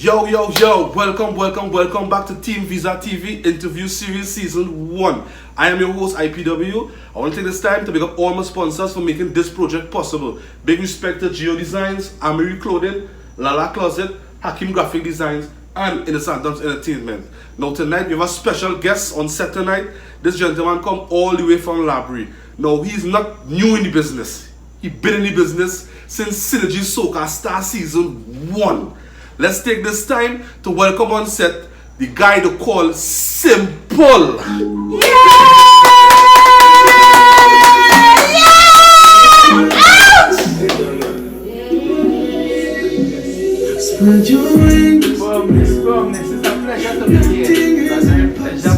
Yo, welcome back to TeamViza Tv Interview Series Season 1. I am your host, IPW. I want to take this time to big up all my sponsors for making this project possible. Big respect to Geo Designs, Amiri Clothing, Lala Closet, Hakim Graphic Designs, and Innocent Adams Entertainment. Now tonight we have a special guest on set tonight. This gentleman come all the way from Labrie. Now he's not new in the business. He's been in the business since Synergy Soca Star Season 1. Let's take this time to welcome on set the guy they call Simple. Spread your wings. Firmness. It's a pleasure to be here. It's a pleasure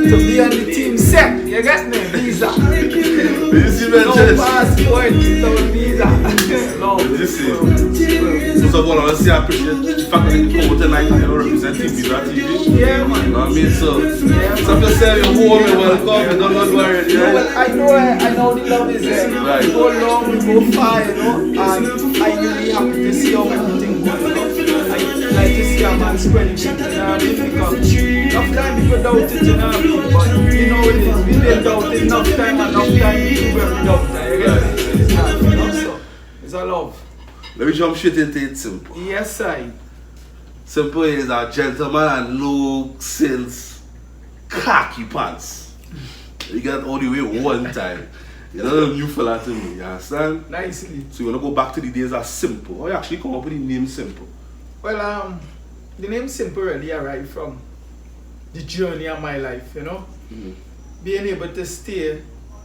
to be on the team set. You get me? Visa. No passport without visa. No. First of all, I want to say I appreciate the fact that you come out tonight and you represent TeamViza TV. Yeah, man. You know what I mean? So yourself, you're home, you're welcome, you don't know worry. Yeah, well, I know the love is there. Right. We go long, we go far, you know. And I'm really happy to see how everything goes. I like to see a man spreading shit, you know what I mean? Because enough time people doubt it, you know what I mean? But you know it is. We been doubting enough time we doubt that. You get me? It's not, you know, so it's a love. Let me jump straight into it, Simple. Yes, I. Simple is a gentleman and no since khaki pants. You got all the way one time. You're not a new fella to me, you understand? Nicely. So you want to go back to the days of Simple. How you actually come up with the name Simple? Well, the name Simple really arrived from the journey of my life, you know? Being able to stay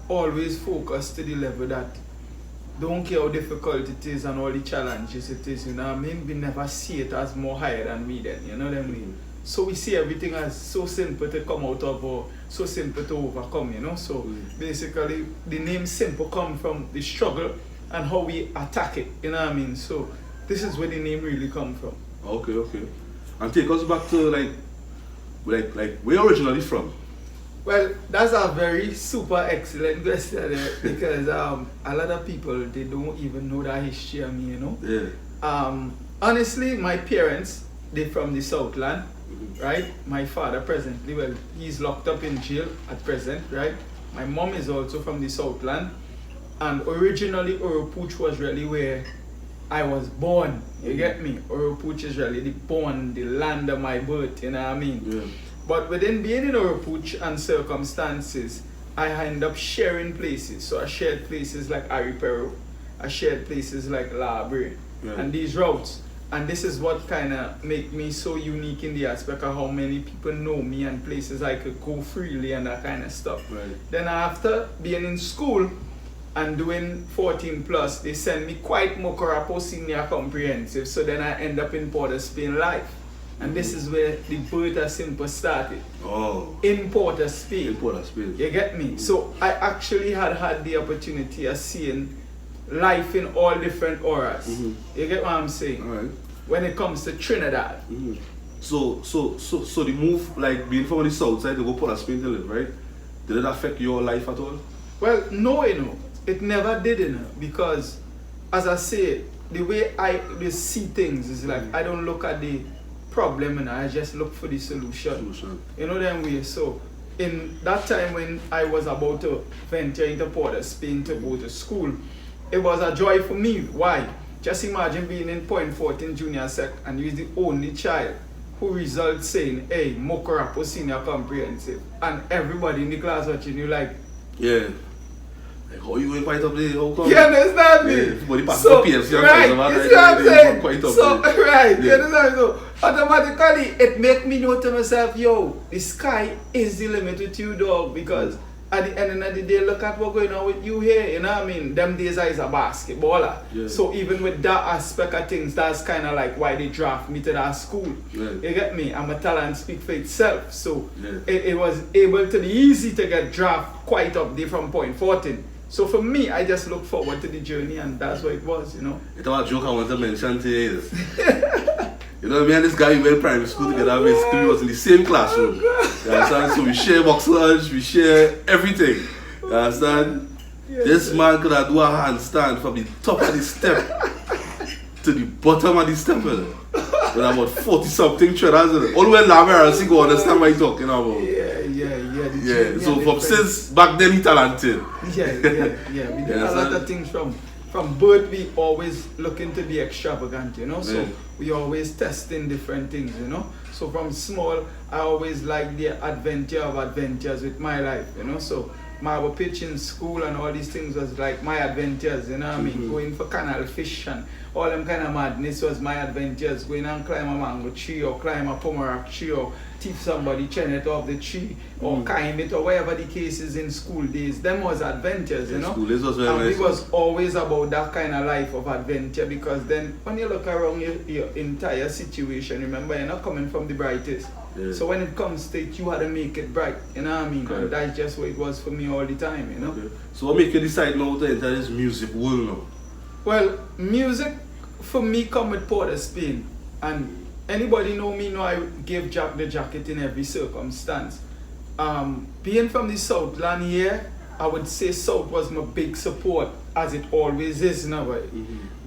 always focused to the level that don't care how difficult it is and all the challenges it is, you know what I mean? We never see it as more higher than we then, you know what I mean? So we see everything as so simple to come out of or so simple to overcome, you know? So basically the name Simple comes from the struggle and how we attack it, you know what I mean? So this is where the name really comes from. Okay. And take us back to like where you originally from? Well, that's a very super excellent question because a lot of people, they don't even know that history of me, you know. Yeah. Honestly, my parents, they're from the Southland, right? My father presently, well, he's locked up in jail at present, right? My mom is also from the Southland, and originally Oropuch was really where I was born. You get me? Oropuch is really the land of my birth, you know what I mean? Yeah. But within being in Oropuch and circumstances, I end up sharing places. So I shared places like Aripero, I shared places like Labrie, and these routes. And this is what kind of make me so unique in the aspect of how many people know me and places I could go freely and that kind of stuff. Right. Then after being in school and doing 14 plus, they send me quite Mokorapo Senior Comprehensive. So then I end up in Port of Spain Life. And this is where the birth of Simple started. Oh. In Port of Spain. In Port of Spain. You get me? So I actually had the opportunity of seeing life in all different auras. You get what I'm saying? Alright. When it comes to Trinidad. So the move, like being from the south side to go Port of Spain to live, right? Did it affect your life at all? Well, no, you know. It never did, you know. Because, as I say, the way I see things is like, I don't look at the problem and I just look for the solution. You know them way. So in that time when I was about to venture into Port of Spain to go to school, it was a joy for me. Why? Just imagine being in Point 14 Junior Sec and you're the only child who results saying, hey, Mokorapo Senior Comprehensive, and everybody in the class watching you like, yeah. Like, how you going quite up there? How come? You understand me? Everybody pass So, the PFC right, you see what I'm saying? Quite up So, there. right, you Yeah. understand? So, automatically, it make me know to myself, yo, the sky is the limit with you, dog, because at the end of the day, look at what's going on with you here, you know what I mean? Them days I is a basketballer. Yeah. So, even with that aspect of things, that's kind of like why they draft me to that school. Yeah. You get me? I'm a talent speak for itself. So, Yeah. it was able to be easy to get draft quite up there from Point 14. So for me, I just look forward to the journey and that's what it was, you know. It's about a joke I want to mention to you. You know, me and this guy we went primary school together, basically we was in the same classroom. You understand? So we share box lunch, we share everything. You understand? Yes, This man could have do a handstand from the top of the step to the bottom of the step. with about 40 something treaders. All when Lavera see go understand what you talking about. Yeah. So from since back then he talented. Yeah. We did a lot of things from birth. We always looking to be extravagant, you know. So we always testing different things, you know. So from small, I always like the adventure of adventures with my life, you know. So my pitch in school and all these things was like my adventures, you know what I mean? Going for canal fish and all them kind of madness was my adventures. Going and climb a mango tree or climb a pomerac tree or thief somebody, chain it off the tree or climb it or whatever the case is in school days. Them was adventures, you know? School days was very and nice. it was always about that kind of life of adventure, because then when you look around your entire situation, remember you're not coming from the brightest. So when it comes to it, you had to make it bright, you know what I mean? And that's just what it was for me all the time, you know? So what make you decide now to enter this music world now? Well, music for me come with Port of Spain, and anybody know me know I give Jack the jacket in every circumstance. Being from the Southland here, I would say South was my big support, as it always is now.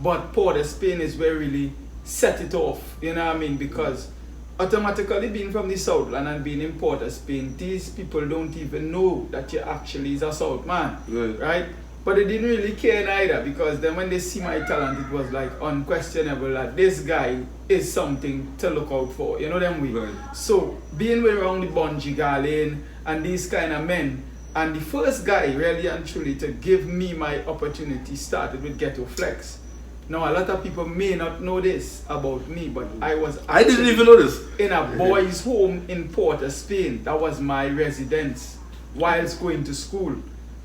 But Port of Spain is where really set it off, you know what I mean? Because automatically being from the Southland and being in Port of Spain, these people don't even know that you actually is a South man, right? But they didn't really care neither, because then when they see my talent, it was like unquestionable that this guy is something to look out for, you know them way. So being around the Bungie Garlin and these kind of men, and the first guy really and truly to give me my opportunity started with Ghetto Flex. Now a lot of people may not know this about me, but I didn't even know this. In a boys' home in Port of Spain. That was my residence whilst going to school,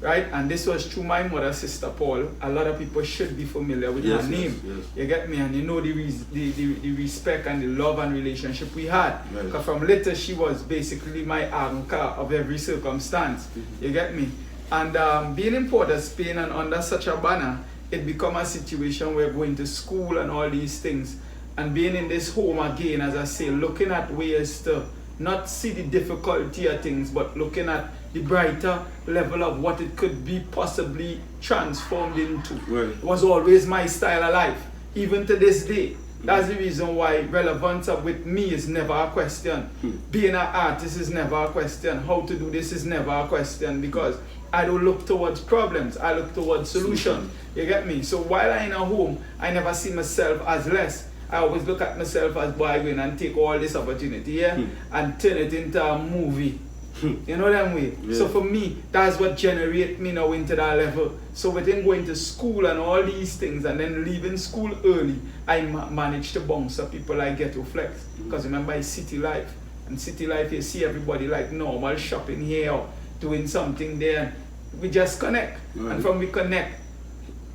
right? And this was through my mother, Sister Paul. A lot of people should be familiar with her name. You get me? And you know the respect and the love and relationship we had. Because from later she was basically my anchor of every circumstance. You get me? And being in Port of Spain and under such a banner, it become a situation where going to school and all these things, and being in this home again, as I say, looking at ways to not see the difficulty of things, but looking at the brighter level of what it could be possibly transformed into. Was always my style of life, even to this day. That's the reason why relevance with me is never a question. Being an artist is never a question. How to do this is never a question, because I don't look towards problems, I look towards solutions. You get me? So while I'm in a home, I never see myself as less. I always look at myself as boy going and take all this opportunity and turn it into a movie. You know that way? So for me, that's what generates me now into that level. So within going to school and all these things and then leaving school early, I managed to bounce up people like Ghetto Flex. Because remember, it's city life. And city life, you see everybody like normal shopping here or doing something there. We just connect. And from we connect,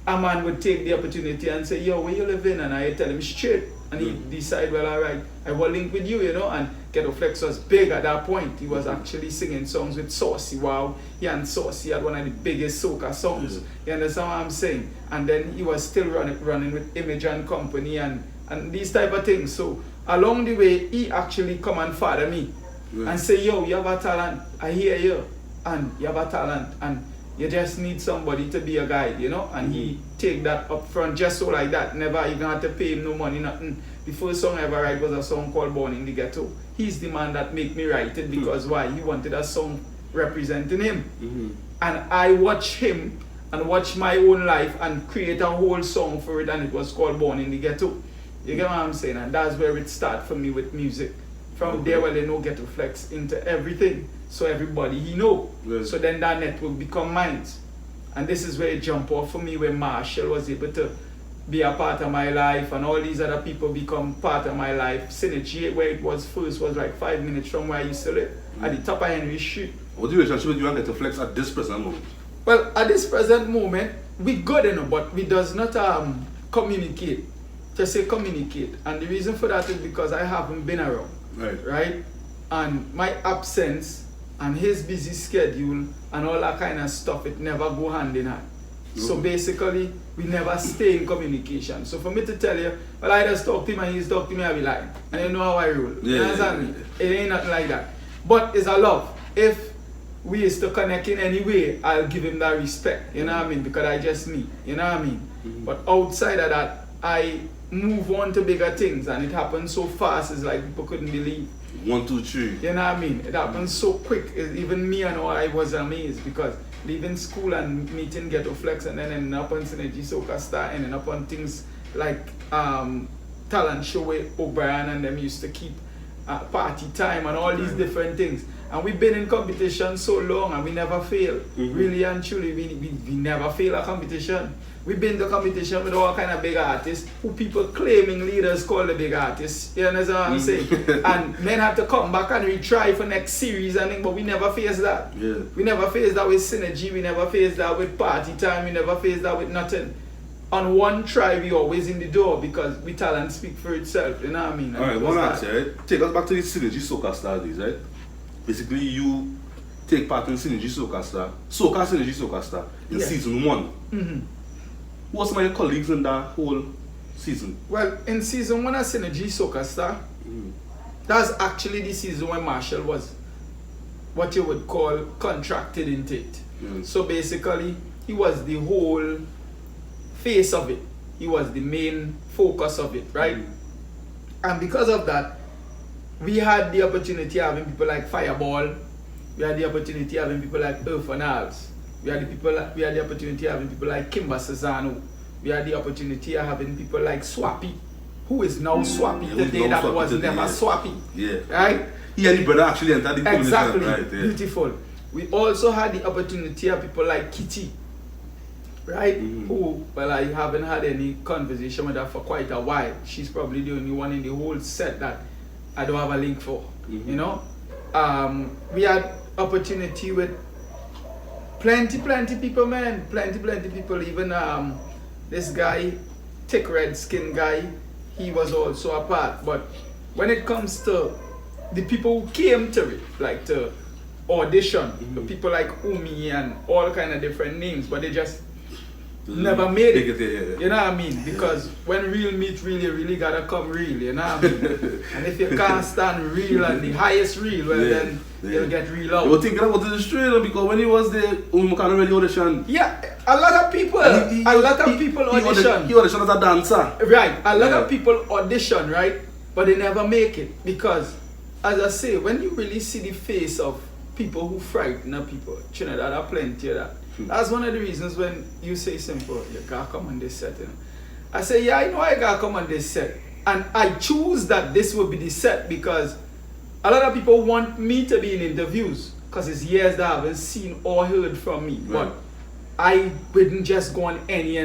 a man would take the opportunity and say, yo, where you living? And I tell him straight. And he decide, well, all right, I will link with you, you know. And Ghetto Flex was big at that point. He was actually singing songs with Saucy. Wow, he and Saucy had one of the biggest soca songs. You understand what I'm saying? And then he was still running with Image and Company and these type of things. So along the way, he actually come and father me and say, yo, you have a talent. I hear you. And you have a talent. And you just need somebody to be a guide, you know, and he take that up front just so like that. Never even had to pay him no money, nothing. The first song I ever write was a song called Born in the Ghetto. He's the man that made me write it, because why? He wanted a song representing him. And I watch him and watch my own life and create a whole song for it, and it was called Born in the Ghetto. You get what I'm saying? And that's where it started for me with music. From there, well, they know Ghetto Flex into everything. So everybody he know. So then that network become mine. And this is where it jump off for me, where Marshall was able to be a part of my life and all these other people become part of my life. Synergy, where it was first, was like 5 minutes from where I used to live, at the top of Henry Street. What's the relationship with you and Ghetto Flex at this present moment? Well, at this present moment, we good, you know, but we does not communicate. To say communicate. And the reason for that is because I haven't been around. Right? And my absence and his busy schedule and all that kind of stuff, it never go hand in hand. So basically, we never stay in communication. So for me to tell you, well, I just talk to him and he's talk to me, I'll be lying. And you know how I roll. You understand me? It ain't nothing like that. But it's a love. If we is to connect in any way, I'll give him that respect. You know what I mean? Because I just me. You know what I mean? But outside of that, I move on to bigger things, and it happened so fast. It's like people couldn't believe. 1, 2, 3. You know what I mean? It happened so quick. Even me, I know I was amazed because leaving school and meeting Ghetto Flex and then ending up on Synergy Soca Star, ending up on things like talent show with O'Brien and them used to keep party time and all these different things. And we've been in competition so long and we never fail. Really and truly, we never fail a competition. We've been to competition with all kind of big artists who people claiming leaders call the big artists. You understand what I'm saying? And men have to come back and retry for next series and thing, but we never face that. Yeah. We never face that with Synergy, we never face that with Party Time, we never face that with nothing. On one try, we always in the door because we talent speak for itself. You know what I mean? Alright, one answer, right? Take us back to the Synergy Soca Star days, right? Basically, you take part in Synergy Soca Star, Synergy Soca Star in season 1. Who was my colleagues in that whole season? Well, in season 1 of Synergy Soca Star, that's actually the season when Marshall was what you would call contracted into it. So basically, he was the whole face of it. He was the main focus of it, right? And because of that, we had the opportunity of having people like Fireball. We had the opportunity of having people like Earth and Alves. We had the opportunity of having people like Kimba Cezano. We had the opportunity of having people like Swappy, who is now Swappy today, that was never Swappy. Yeah. Right? He and the brother actually entered the competition. Exactly. Right, yeah. Beautiful. We also had the opportunity of people like Kitty, right? Who, well, I haven't had any conversation with her for quite a while. She's probably the only one in the whole set that I don't have a link for. You know? We had opportunity with plenty people, man. Plenty people. Even this guy, thick red skin guy, he was also a part. But when it comes to the people who came to it, like to audition, the people like Umi and all kind of different names, but they just never made it. You know what I mean? Because when real meat really gotta come real, you know what I mean? And if you can't stand real and the highest real, well then you'll get real out. You were thinking about the straight because when he was there, we can't really audition. Yeah, a lot of people audition. He auditioned as a dancer. Right, a lot of people audition, right? But they never make it because, as I say, when you really see the face of people who frighten people, Trinidad are plenty of that. That's one of the reasons when you say simple, you gotta come on this set. You know? I say, yeah, I know I gotta come on this set. And I choose that this will be the set because a lot of people want me to be in interviews because it's years that I haven't seen or heard from me. Right. But I wouldn't just go on any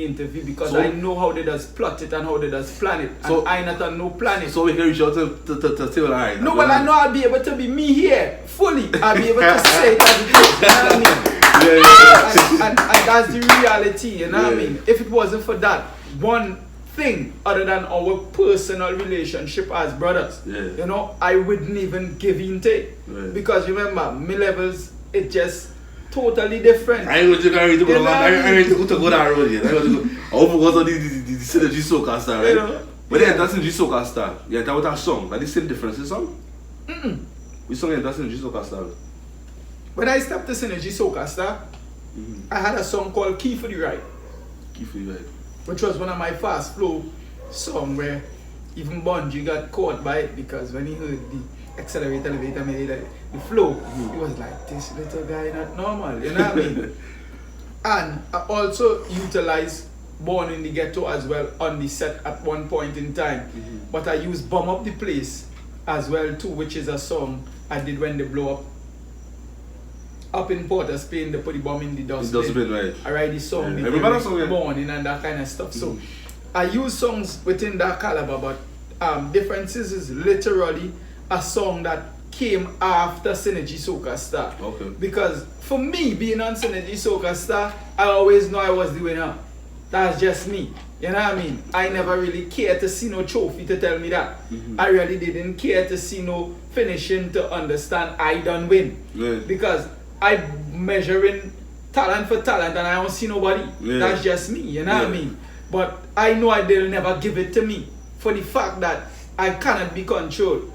interview because I know how they does plot it and how they does plan it. And So, I not on no plan it. So we can reach out to tell alright. No, but I know I'll be able to be me here fully. I'll be able to say it as it is. You know what I mean? And that's the reality, you know what I mean? If it wasn't for that one thing other than our personal relationship as brothers, you know, I wouldn't even give in to it. Because remember, my levels, it just totally different. I ain't going to go that road yet. I hope it was on the Synergy Soca Star, right? But then that's Synergy Soca Star. Yeah, that was a song. Like the same difference in song? We song that's Synergy Soca Star. When I stepped to Synergy Soca Star, I had a song called Key for the Ride. Key for the Ride. Which was one of my fast flow songs where even Bungie got caught by it because when he heard the accelerator, elevator, the flow, he was like, this little guy not normal, you know what I mean? And I also utilized Born in the Ghetto as well on the set at one point in time. But I used Bomb Up the Place as well too, which is a song I did when they blow up in Port of Spain. They put the bomb in the dustbin. Right. I write the song, Yeah. the morning and that kind of stuff. So I use songs within that caliber, but Differences is literally a song that came after Synergy Soca Star. Okay. Because for me, being on Synergy Soca Star, I always know I was the winner. That's just me. You know what I mean? I never really cared to see no trophy to tell me that. I really didn't care to see no finishing to understand I done win. Because I measuring talent for talent and I don't see nobody. That's just me, you know what I mean? But I know they'll never give it to me for the fact that I cannot be controlled.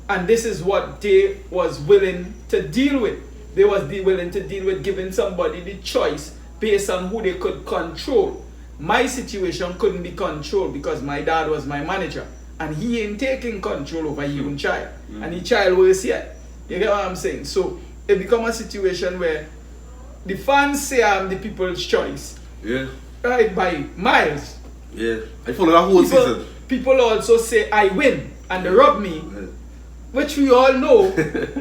And this is what they was willing to deal with. They was willing to deal with giving somebody the choice based on who they could control. my situation couldn't be controlled because my dad was my manager and he ain't taking control over his own child. And the child was here. You get what I'm saying? So it become a situation where the fans say I'm the people's choice. Yeah. Right, by miles. Yeah. I follow that whole season. People also say I win and they rub me, which we all know,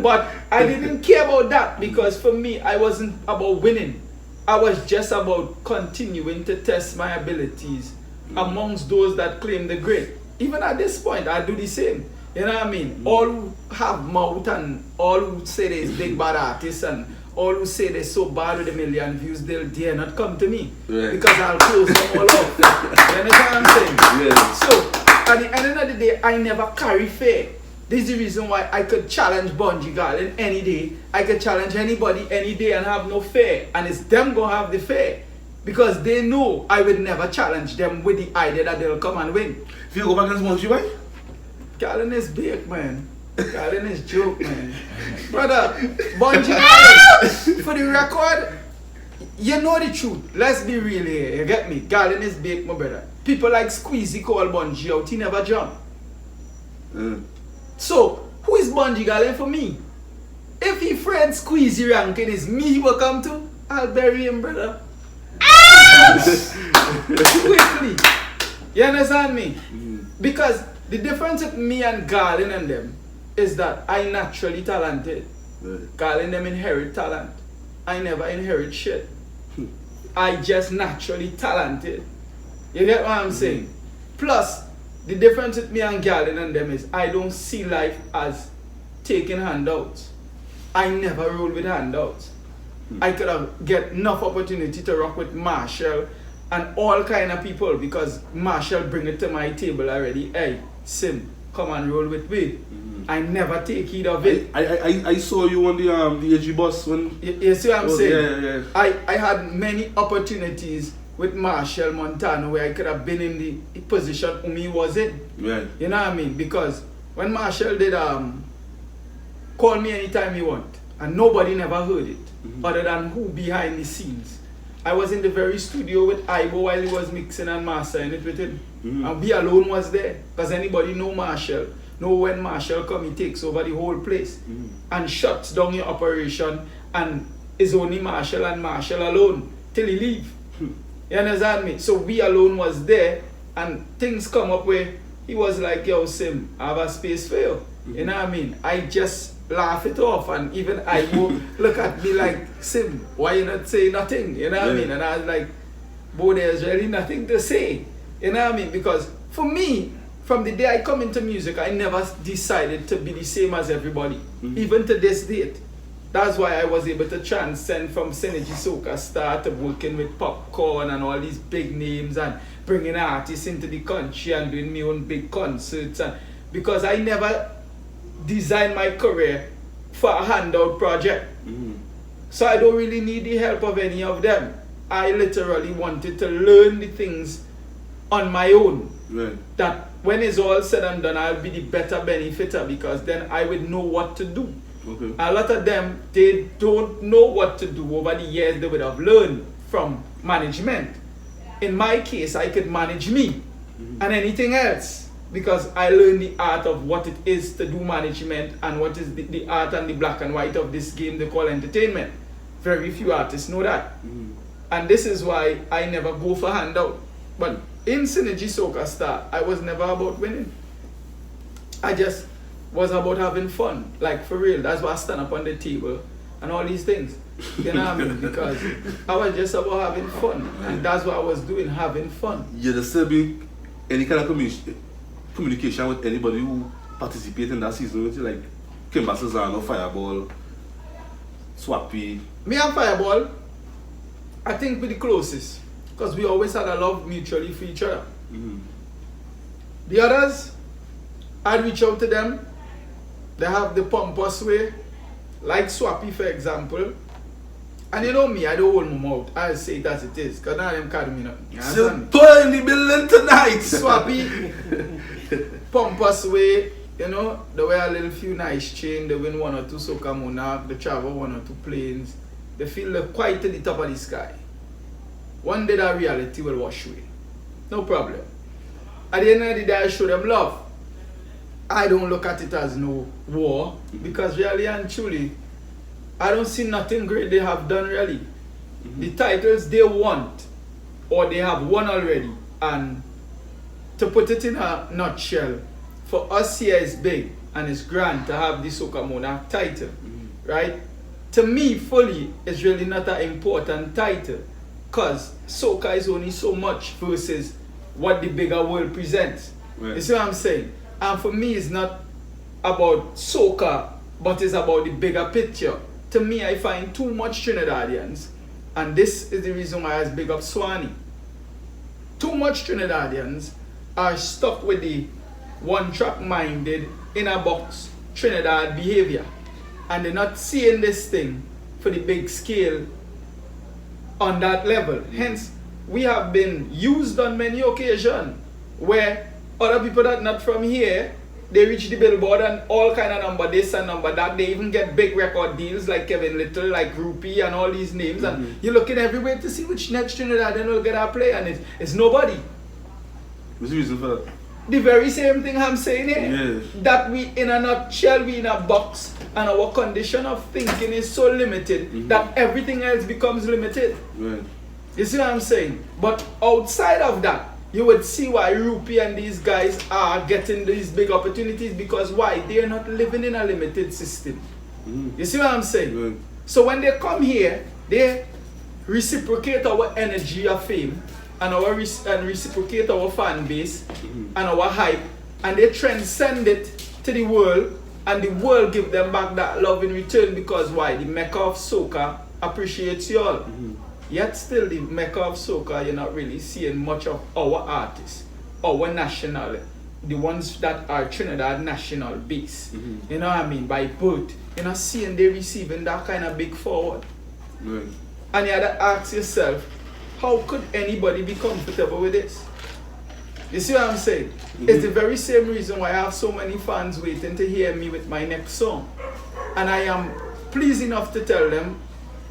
but I didn't care about that because for me, I wasn't about winning. I was just about continuing to test my abilities amongst those that claim the great. Even at this point, I do the same. You know what I mean? All who have mouth and all who say there's big bad artists and all who say they're so bad with 1 million views, they'll dare not come to me. Right. Because I'll close them all off. You understand what I'm saying? Yeah. So, at the end of the day, I never carry fear. This is the reason why I could challenge Bungie Garden any day. I could challenge anybody any day and have no fear. And it's them gonna have the fear. Because they know I would never challenge them with the idea that they'll come and win. If you go back against Bungie, why? Garden is big, man. Garden is joke, man. Brother, Bungie Garden, for the record, you know the truth. Let's be real here. You get me? Garden is big, my brother. People like Squeezy call Bungie out. He never jump. So, who is Bungie Garden for me? If he friend Squeezy ranking is me he will come to, I'll bury him, brother. Quickly. You understand me? Because the difference with me and Garden and them is that I naturally talented. Garden them inherit talent. I never inherit shit. I just naturally talented. You get what I'm saying? Plus, the difference with me and Garden and them is I don't see life as taking handouts. I never roll with handouts. I could have get enough opportunity to rock with Marshall and all kind of people because Marshall bring it to my table already. Hey, Sim, come and roll with me. I never take heed of it. I saw you on the AG bus when you see what I'm saying? Yeah. I had many opportunities with Marshall Montano where I could have been in the position Umi was in. Right. You know what I mean? Because when Marshall did call me anytime he want and nobody never heard it other than who behind the scenes. I was in the very studio with Ibo while he was mixing and mastering it with him. And we alone was there. Because anybody know Marshall, know when Marshall come, he takes over the whole place and shuts down your operation and is only Marshall and Marshall alone till he leave. You understand me? So we alone was there and things come up where he was like, yo Sim, I have a space for you. You know what I mean? I just laugh it off and even I go look at me like, Sim, why you not say nothing? You know what I mean? And I was like, boy, there's really nothing to say. You know what I mean? Because for me, from the day I come into music, I never decided to be the same as everybody. Even to this date. That's why I was able to transcend from Synergy Soca Star to working with Popcorn and all these big names and bringing artists into the country and doing my own big concerts. And because I never designed my career for a handout project. So I don't really need the help of any of them. I literally wanted to learn the things on my own. Right. That when it's all said and done, I'll be the better benefiter because then I would know what to do. Okay. A lot of them, they don't know what to do. Over the years, they would have learned from management. In my case, I could manage me and anything else because I learned the art of what it is to do management and what is the art and the black and white of this game they call entertainment. Very few artists know that. And this is why I never go for handout. But in Synergy Soca Star, I was never about winning. I just was about having fun. Like for real, that's why I stand up on the table and all these things. You know what I mean? Because I was just about having fun. And that's what I was doing, having fun. You just still be any kind of communication with anybody who participated in that season with you, like Kimba Sazano, Fireball, Swappy. Me and Fireball, I think we're the closest. Because we always had a love mutually for each other. The others, I'd reach out to them. They have the pompous way, like Swappy for example. And you know me, I don't hold my mouth. I'll say it as it is. Because none of them can't do me nothing. Still in the building tonight. Swappy, pompous way, you know, they wear a little few nice chain, they win 1 or 2 Soca Monarch, they travel 1 or 2 planes. They feel quite to the top of the sky. One day that reality will wash away. No problem. At the end of the day, I show them love. I don't look at it as no war, because really and truly, I don't see nothing great they have done really. The titles they want, or they have won already, and to put it in a nutshell, for us here it's big and it's grand to have the Soca Monarch title, right? To me, fully, it's really not an important title, because Soca is only so much versus what the bigger world presents. Right. You see what I'm saying? And for me, it's not about Soca, but it's about the bigger picture. To me, I find too much Trinidadians, and this is the reason why I big up Swanee. Too much Trinidadians are stuck with the one-track minded, in a box Trinidad behavior, and they're not seeing this thing for the big scale on that level. Hence, we have been used on many occasions where other people that not from here, they reach the billboard and all kind of number this and number that. They even get big record deals like Kevin Little, like Rupee and all these names. And you're looking everywhere to see which next Trinidadian will get a play, and it's nobody. What's the reason for that? The very same thing I'm saying here. Yeah. That we in a nutshell, we in a box, and our condition of thinking is so limited that everything else becomes limited. Right. You see what I'm saying? But outside of that, you would see why Rupee and these guys are getting these big opportunities, because why? They are not living in a limited system. You see what I'm saying? Right. So when they come here, they reciprocate our energy of fame and reciprocate our fan base and our hype, and they transcend it to the world, and the world give them back that love in return, because why? The Mecca of Soca appreciates you all. Yet still the Mecca of Soca, you're not really seeing much of our artists, our national, the ones that are Trinidad national base. You know what I mean? By birth. You're not seeing they receiving that kind of big forward. Right. And you have to ask yourself, how could anybody be comfortable with this? You see what I'm saying? It's the very same reason why I have so many fans waiting to hear me with my next song. And I am pleased enough to tell them,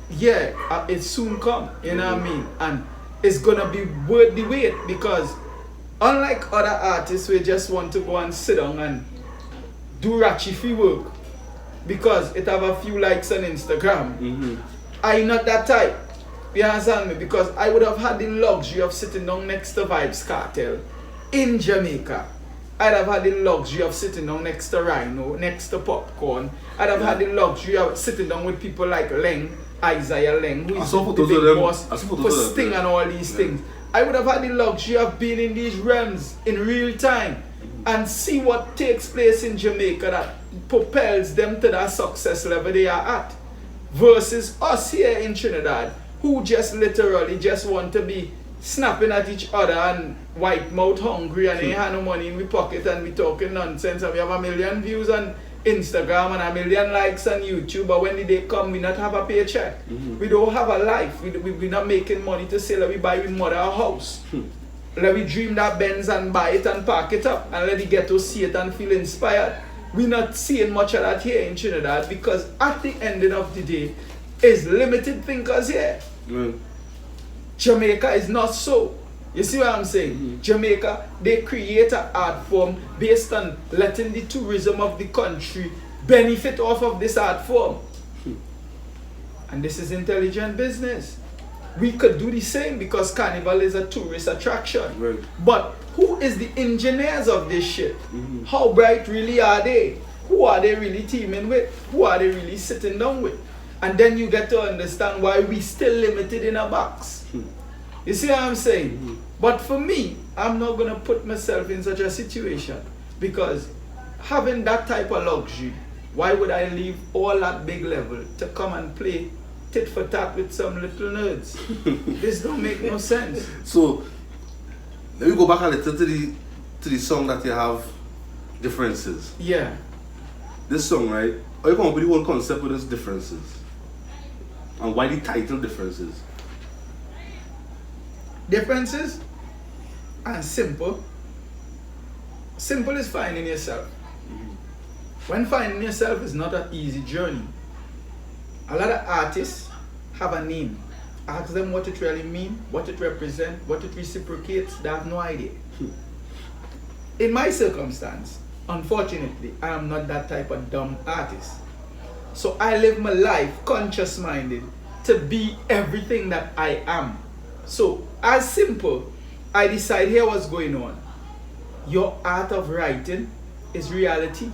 yeah, it soon come, you know what I mean? And it's gonna be worth the wait, because unlike other artists who just want to go and sit down and do ratchy free work because it have a few likes on Instagram, I'm not that type. You understand me? Because I would have had the luxury of sitting down next to Vibes Cartel in Jamaica. I'd have had the luxury of sitting down next to Rhino, next to Popcorn. I'd have had the luxury of sitting down with people like Leng, Isaiah Leng, who is the big boss for Sting and all these things. I would have had the luxury of being in these realms in real time and see what takes place in Jamaica that propels them to that success level they are at, versus us here in Trinidad, who just literally just want to be snapping at each other and white mouth hungry, and ain't have no money in we pocket, and we talking nonsense, and we have 1 million views on Instagram and 1 million likes on YouTube, but when the day come, we not have a paycheck. We don't have a life. We not making money to say that we buy we mother a house. Let we dream that Benz and buy it and park it up and let the ghetto see it and feel inspired. We not seeing much of that here in Trinidad, because at the ending of the day, is limited thinkers here. Jamaica is not so. You see what I'm saying? Jamaica, they create an art form based on letting the tourism of the country benefit off of this art form. And this is intelligent business. We could do the same, because Carnival is a tourist attraction. Right. But who is the engineers of this shit? How bright really are they? Who are they really teaming with? Who are they really sitting down with? And then you get to understand why we still limited in a box. You see what I'm saying? But for me, I'm not going to put myself in such a situation, because having that type of luxury, why would I leave all that big level to come and play tit for tat with some little nerds? This don't make no sense. So let me go back a little to the song that you have differences. Yeah. This song, right? How you come up with the whole concept with its differences? And why the title differences? Differences and simple. Simple is finding yourself. When finding yourself is not an easy journey. A lot of artists have a name. ask them what it really means, what it represents, what it reciprocates, they have no idea. In my circumstance, unfortunately, I am not that type of dumb artist. So I live my life conscious-minded to be everything that I am. So, as simple, I decide here what's going on. Your art of writing is reality.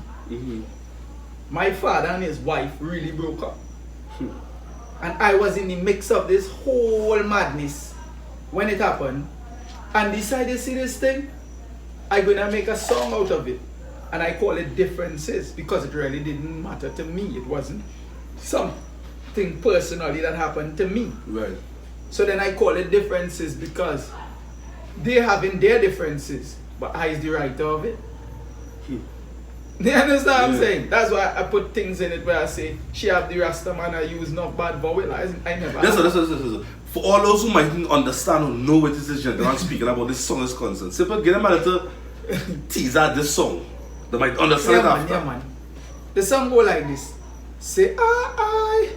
My father and his wife really broke up. And I was in the mix of this whole madness when it happened. And decided, see this thing? I'm gonna make a song out of it. And I call it Differences because it really didn't matter to me. It wasn't something personally that happened to me. Right. So then I call it Differences because they're having their differences, but I is the writer of it. You understand what I'm saying? That's why I put things in it where I say, she have the Rasta man, I use not bad vowel. I never. Listen. For all those who mightn't understand or know what this is gentleman speaking about, this song is concerned, simple, get them a little teaser this song. They might understand it after. Yeah, man. The song go like this. Say, I.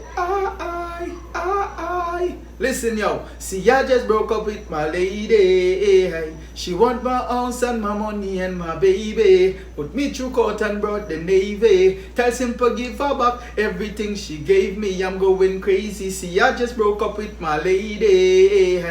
Listen, yo. See, I just broke up with my lady. She want my house and my money and my baby. Put me through court and brought the Navy. Tell Simple give her back everything she gave me. I'm going crazy. See, I just broke up with my lady.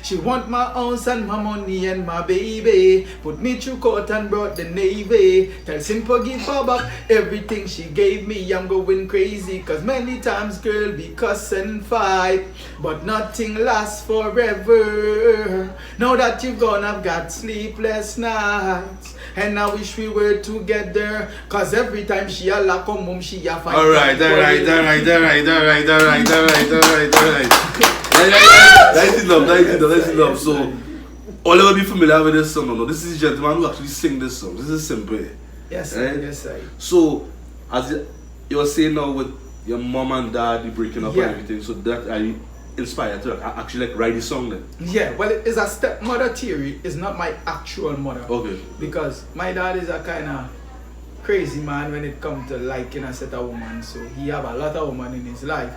She want my house and my money and my baby. Put me through court and brought the Navy. Tell Simple give her back everything she gave me. I'm going crazy. Cause many times girl be cuss and fight, but nothing lasts forever. Now that you've gone, I've got sleepless nights, and I wish we were together. Cause every time she a lock on mom, she a fight. Alright. Nice enough. So, all of you be familiar with this song. No, this is the gentleman who actually sing this song. This is Simple. Yes, right? yes, sir. So, as you were saying now with your mom and dad breaking up Yeah. and everything, so that are you inspired to actually like write the song then? Yeah, well, it is a stepmother theory. It's not my actual mother. Okay. Because my dad is a kind of crazy man when it comes to liking a set of woman. So he have a lot of women in his life.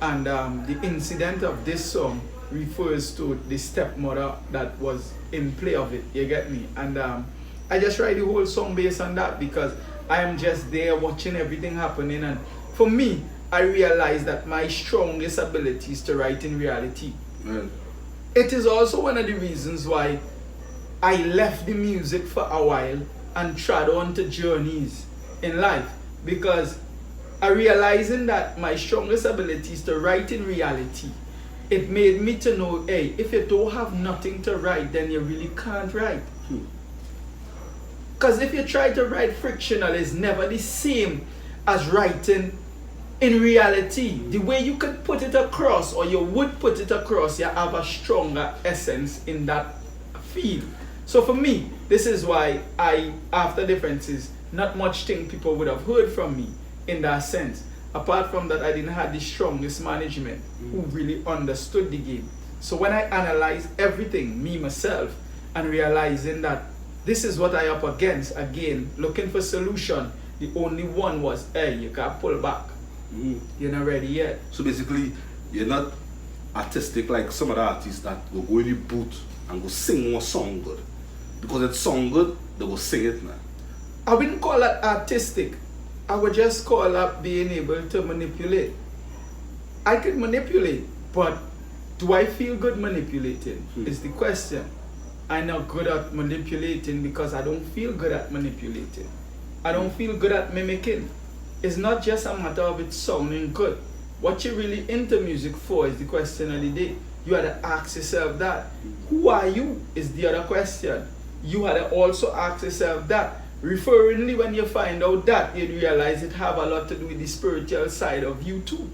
And the incident of this song refers to the stepmother that was in play of it. You get me? And I just write the whole song based on that because I am just there watching everything happening. And for me, I realized that my strongest ability is to write in reality. Right. It is also one of the reasons why I left the music for a while and tried on to journeys in life, because I realizing that my strongest ability is to write in reality. It made me to know, hey, if you don't have nothing to write, then you really can't write. Because if you try to write frictional, it's never the same as writing in reality. The way you could put it across, or you would put it across, you have a stronger essence in that field. So for me, this is why after Differences, not much thing people would have heard from me in that sense. Apart from that, I didn't have the strongest management who really understood the game. So when I analyze everything, me myself, and realizing that this is what I up against, again, looking for solution, the only one was, hey, you can't pull back. You're not ready yet. So basically, you're not artistic like some of the artists that will go in the booth and go sing one song good. Because it song good, they will sing it now. I wouldn't call that artistic. I would just call that being able to manipulate. I could manipulate, but do I feel good manipulating is the question. I'm not good at manipulating because I don't feel good at manipulating. I don't feel good at mimicking. It's not just a matter of it sounding good. What you're really into music for is the question of the day. You had to ask yourself that. Who are you is the other question. You had to also ask yourself that. Referringly, when you find out that, you realize it have a lot to do with the spiritual side of you too.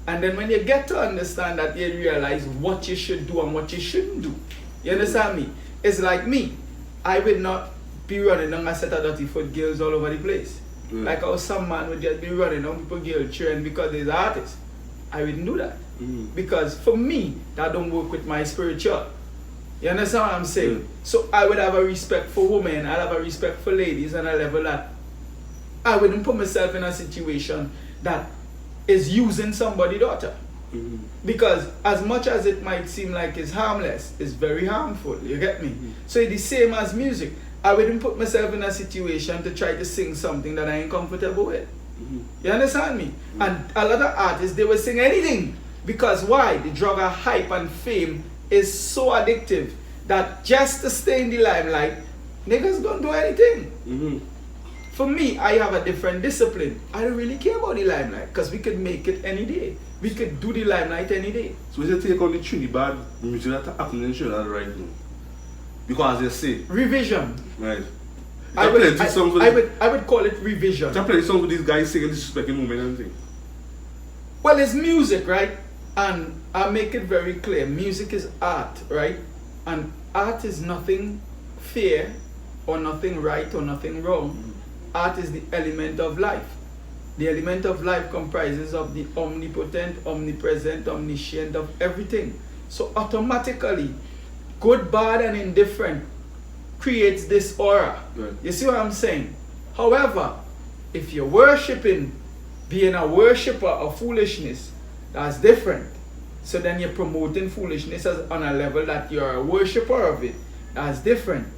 And then when you get to understand that, you realize what you should do and what you shouldn't do. You understand me? It's like me. I would not be running on a set of dirty foot girls all over the place. Like how some man would just be running on people girl train because they're artists. I wouldn't do that. Because for me, that don't work with my spiritual. You understand what I'm saying? So I would have a respect for women, I'd have a respect for ladies on a level that I wouldn't put myself in a situation that is using somebody's daughter. Because as much as it might seem like it's harmless, it's very harmful. You get me? So it's the same as music. I wouldn't put myself in a situation to try to sing something that I ain't comfortable with. You understand me? And a lot of artists, they will sing anything. Because why? The drug of hype and fame is so addictive that just to stay in the limelight, niggas don't do anything. For me, I have a different discipline. I don't really care about the limelight because we could make it any day. We could do the limelight any day. So what's your take on the Trinidad music that's happening in Trinidad right now? Because as they say, revision. Right. I would call it revision. You play songs with these guys singing disrespecting women and things. Well, it's music, right? And I make it very clear. Music is art, right? And art is nothing fair or nothing right or nothing wrong. Art is the element of life. The element of life comprises of the omnipotent, omnipresent, omniscient of everything. So automatically, good, bad, and indifferent creates this aura. Right. You see what I'm saying? However, if you're worshipping, being a worshipper of foolishness, that's different. So then you're promoting foolishness as on a level that you're a worshipper of it. That's different.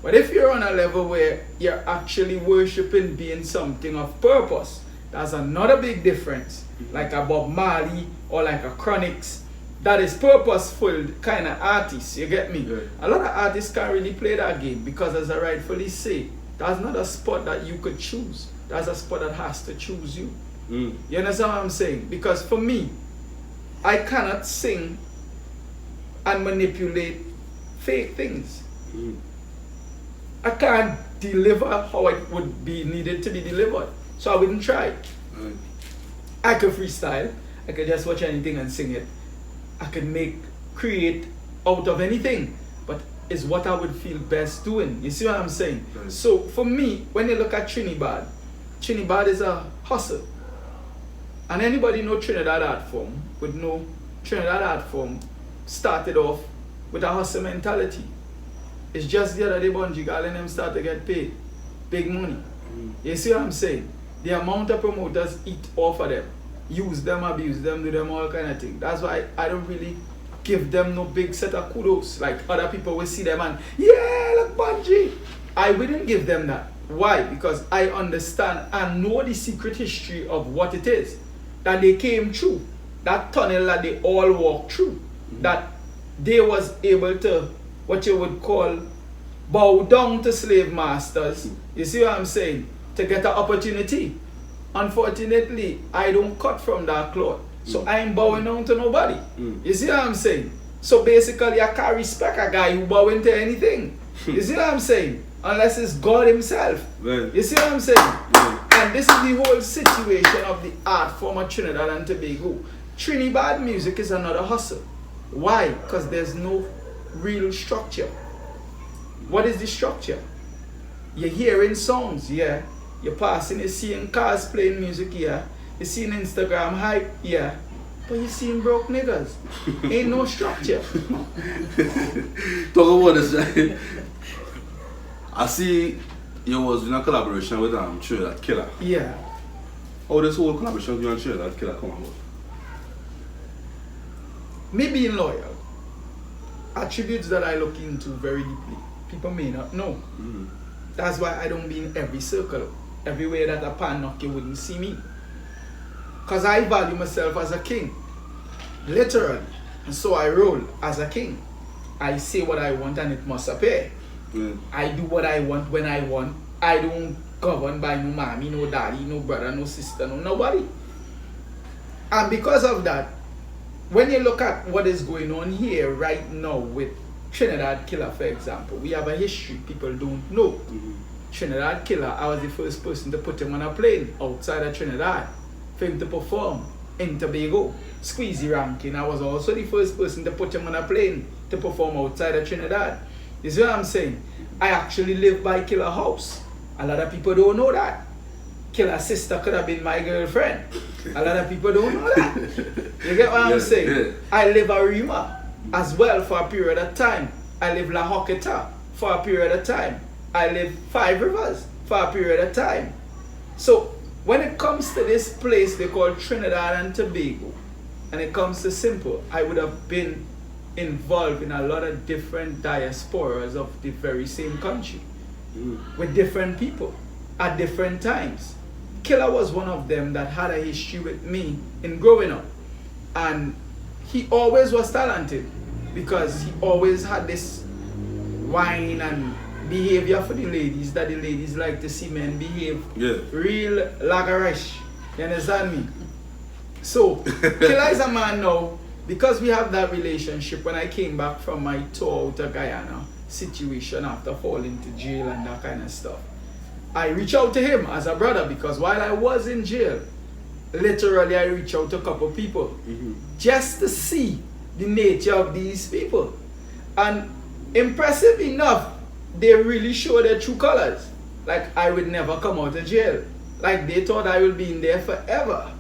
But if you're on a level where you're actually worshiping being something of purpose, that's another big difference. Like a Bob Marley or like a Chronix, that is purposeful kind of artists, you get me? Yeah. A lot of artists can't really play that game because, as I rightfully say, that's not a spot that you could choose. That's a spot that has to choose you. You understand what I'm saying? Because for me, I cannot sing and manipulate fake things. I can't deliver how it would be needed to be delivered. So I wouldn't try. I could freestyle. I could just watch anything and sing it. I could create out of anything. But it's what I would feel best doing. You see what I'm saying? Right. So for me, when you look at Trinidad, Trinidad is a hustle. And anybody know Trinidad art form would know Trinidad art form started off with a hustle mentality. It's just the other day Bungie Girl and them start to get paid big money. You see what I'm saying? The amount of promoters eat off of them, use them, abuse them, do them all kind of thing. That's why I don't really give them no big set of kudos. Like other people will see them and, yeah, look Bungie. I wouldn't give them that. Why? Because I understand and know the secret history of what it is that they came through, that tunnel that they all walked through, that they was able to, what you would call, bow down to slave masters. You see what I'm saying? To get an opportunity. Unfortunately, I don't cut from that cloth. So I ain't bowing down to nobody. You see what I'm saying? So basically, I can't respect a guy who bowing to anything. You see what I'm saying? Unless it's God himself. Right. You see what I'm saying? Right. And this is the whole situation of the art form of Trinidad and Tobago. Trinidad music is another hustle. Why? Because there's no real structure. What is the structure? You're hearing songs, yeah. You're passing, you're seeing cars playing music, yeah. You're seeing Instagram hype, yeah. But you're seeing broke niggas. Ain't no structure. Talk about this. I see you was in a collaboration with Trinidad Killer. Yeah. How this whole collaboration with you and Trinidad Killer come about? Me being loyal. Attributes that I look into very deeply. People may not know. That's why I don't be in every circle. Everywhere that a pan knock, you wouldn't see me. Because I value myself as a king. Literally. And so I roll as a king. I say what I want and it must appear. I do what I want when I want. I don't govern by no mommy, no daddy, no brother, no sister, no nobody. And because of that, when you look at what is going on here right now with Trinidad Killer, for example, we have a history people don't know. Trinidad Killer, I was the first person to put him on a plane outside of Trinidad for him to perform in Tobago. Squeezy Rankin, I was also the first person to put him on a plane to perform outside of Trinidad. You see what I'm saying? I actually live by Killer house. A lot of people don't know that. Killer's sister could have been my girlfriend. A lot of people don't know that. You get what I'm saying? Yeah. I live Arima as well for a period of time. I live La Hoqueta for a period of time. I live Five Rivers for a period of time. So when it comes to this place they call Trinidad and Tobago, and it comes to simple, I would have been involved in a lot of different diasporas of the very same country with different people at different times. Killer was one of them that had a history with me in growing up, and he always was talented because he always had this wine and behavior for the ladies that the ladies like to see men behave real lagarish. You understand me? So Killer is a man now, because we have that relationship. When I came back from my tour out of Guyana situation after falling to jail and that kind of stuff, I reached out to him as a brother, because while I was in jail, literally I reached out to a couple people just to see the nature of these people. And impressive enough, they really show their true colors. Like, I would never come out of jail. Like, they thought I would be in there forever.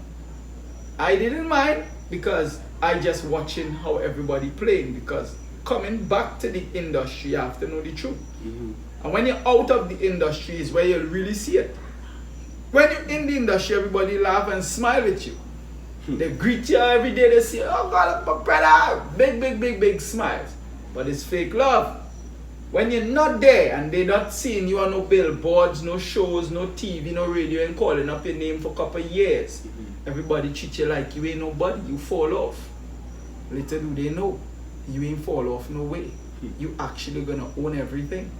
I didn't mind, because I just watching how everybody playing, because coming back to the industry, you have to know the truth. And when you're out of the industry is where you'll really see it. When you're in the industry, everybody laugh and smile with you. They greet you every day, they say, oh God, my brother, big smiles. But it's fake love. When you're not there and they're not seeing you on no billboards, no shows, no TV, no radio, and calling up your name for a couple of years, everybody treat you like you ain't nobody, you fall off. Little do they know, you ain't fall off no way. You actually gonna own everything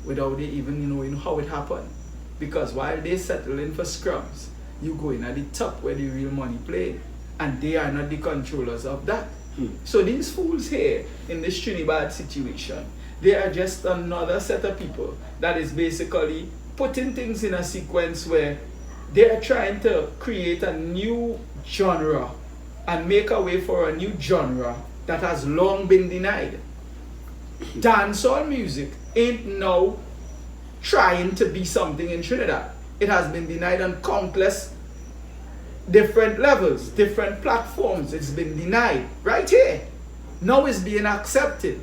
without they even knowing how it happened. Because while they settling for scrums, you go in at the top where the real money play, and they are not the controllers of that. So these fools here in this Trinidad situation, they are just another set of people that is basically putting things in a sequence where they are trying to create a new genre and make a way for a new genre that has long been denied. Dancehall music ain't now trying to be something in Trinidad. It has been denied on countless different levels, different platforms. It's been denied right here. Now it's being accepted.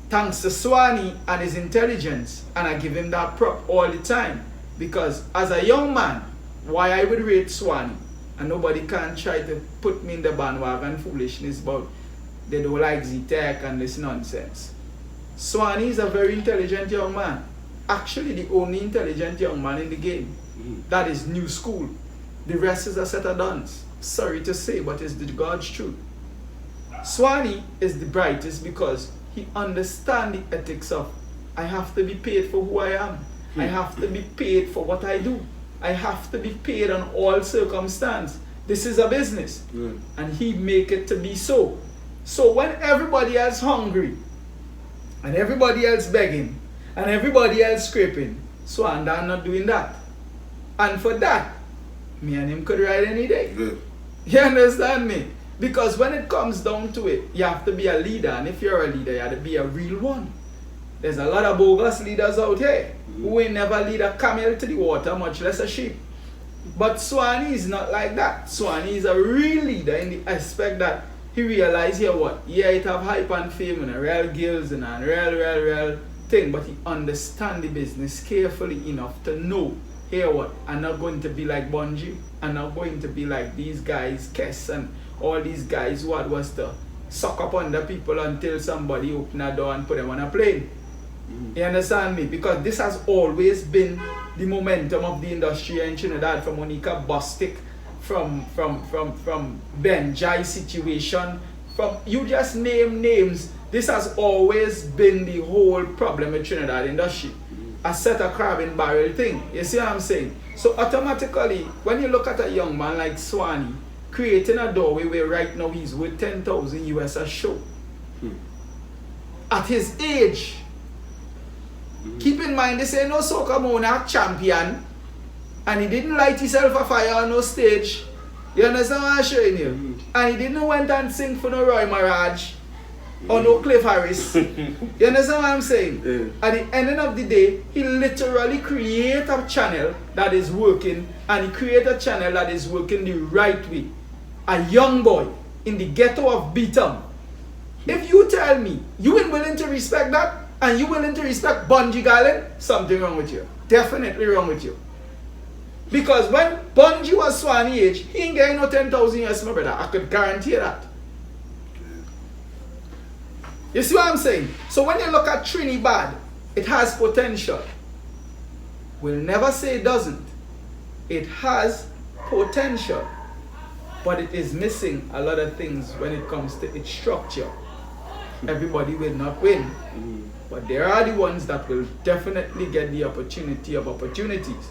Thanks to Swanee and his intelligence, and I give him that prop all the time, because as a young man, why I would rate Swanee, and nobody can try to put me in the bandwagon foolishness about they don't like Z-Tech and this nonsense. Swanee is a very intelligent young man, actually the only intelligent young man in the game. That is new school. The rest is a set of duns. Sorry to say, but it's the God's truth. Swanee is the brightest because he understands the ethics of, I have to be paid for who I am. I have to be paid for what I do. I have to be paid on all circumstances. This is a business. And he make it to be so. So when everybody else hungry, and everybody else begging, and everybody else scraping, Swan Dan not doing that. And for that, me and him could ride any day. You understand me? Because when it comes down to it, you have to be a leader. And if you're a leader, you have to be a real one. There's a lot of bogus leaders out here who ain't never lead a camel to the water, much less a sheep. But Swanee is not like that. Swanee is a real leader in the aspect that he realized here what? Yeah, it have hype and fame and a real gills and a real thing, but he understand the business carefully enough to know, here what? I'm not going to be like Bungie. I'm not going to be like these guys, Kess and all these guys who was to suck up on the people until somebody open a door and put them on a plane. You understand me? Because this has always been the momentum of the industry in Trinidad, from Monica Bostic, from Ben Jai situation, from you just name names. This has always been the whole problem with Trinidad industry. A set of crab in barrel thing. You see what I'm saying? So automatically, when you look at a young man like Swanee creating a doorway where right now he's worth 10,000 US a show. At his age, keep in mind, this ain't no soca monarch champion, and he didn't light himself a fire on no stage. You understand what I'm showing you? And he didn't went and sing for no Roy Maraj or no Cliff Harris. You understand what I'm saying? At the end of the day, he literally create a channel that is working, and he create a channel that is working the right way. A young boy in the ghetto of Beatum. If you tell me you ain't willing to respect that, and you willing to respect Bungie Garland, something wrong with you. Definitely wrong with you. Because when Bungie was Swanee age, he ain't getting no 10,000 US, my brother. I could guarantee that. You see what I'm saying? So when you look at Trinidad, it has potential. We'll never say it doesn't. It has potential. But it is missing a lot of things when it comes to its structure. Everybody will not win. But there are the ones that will definitely get the opportunity of opportunities.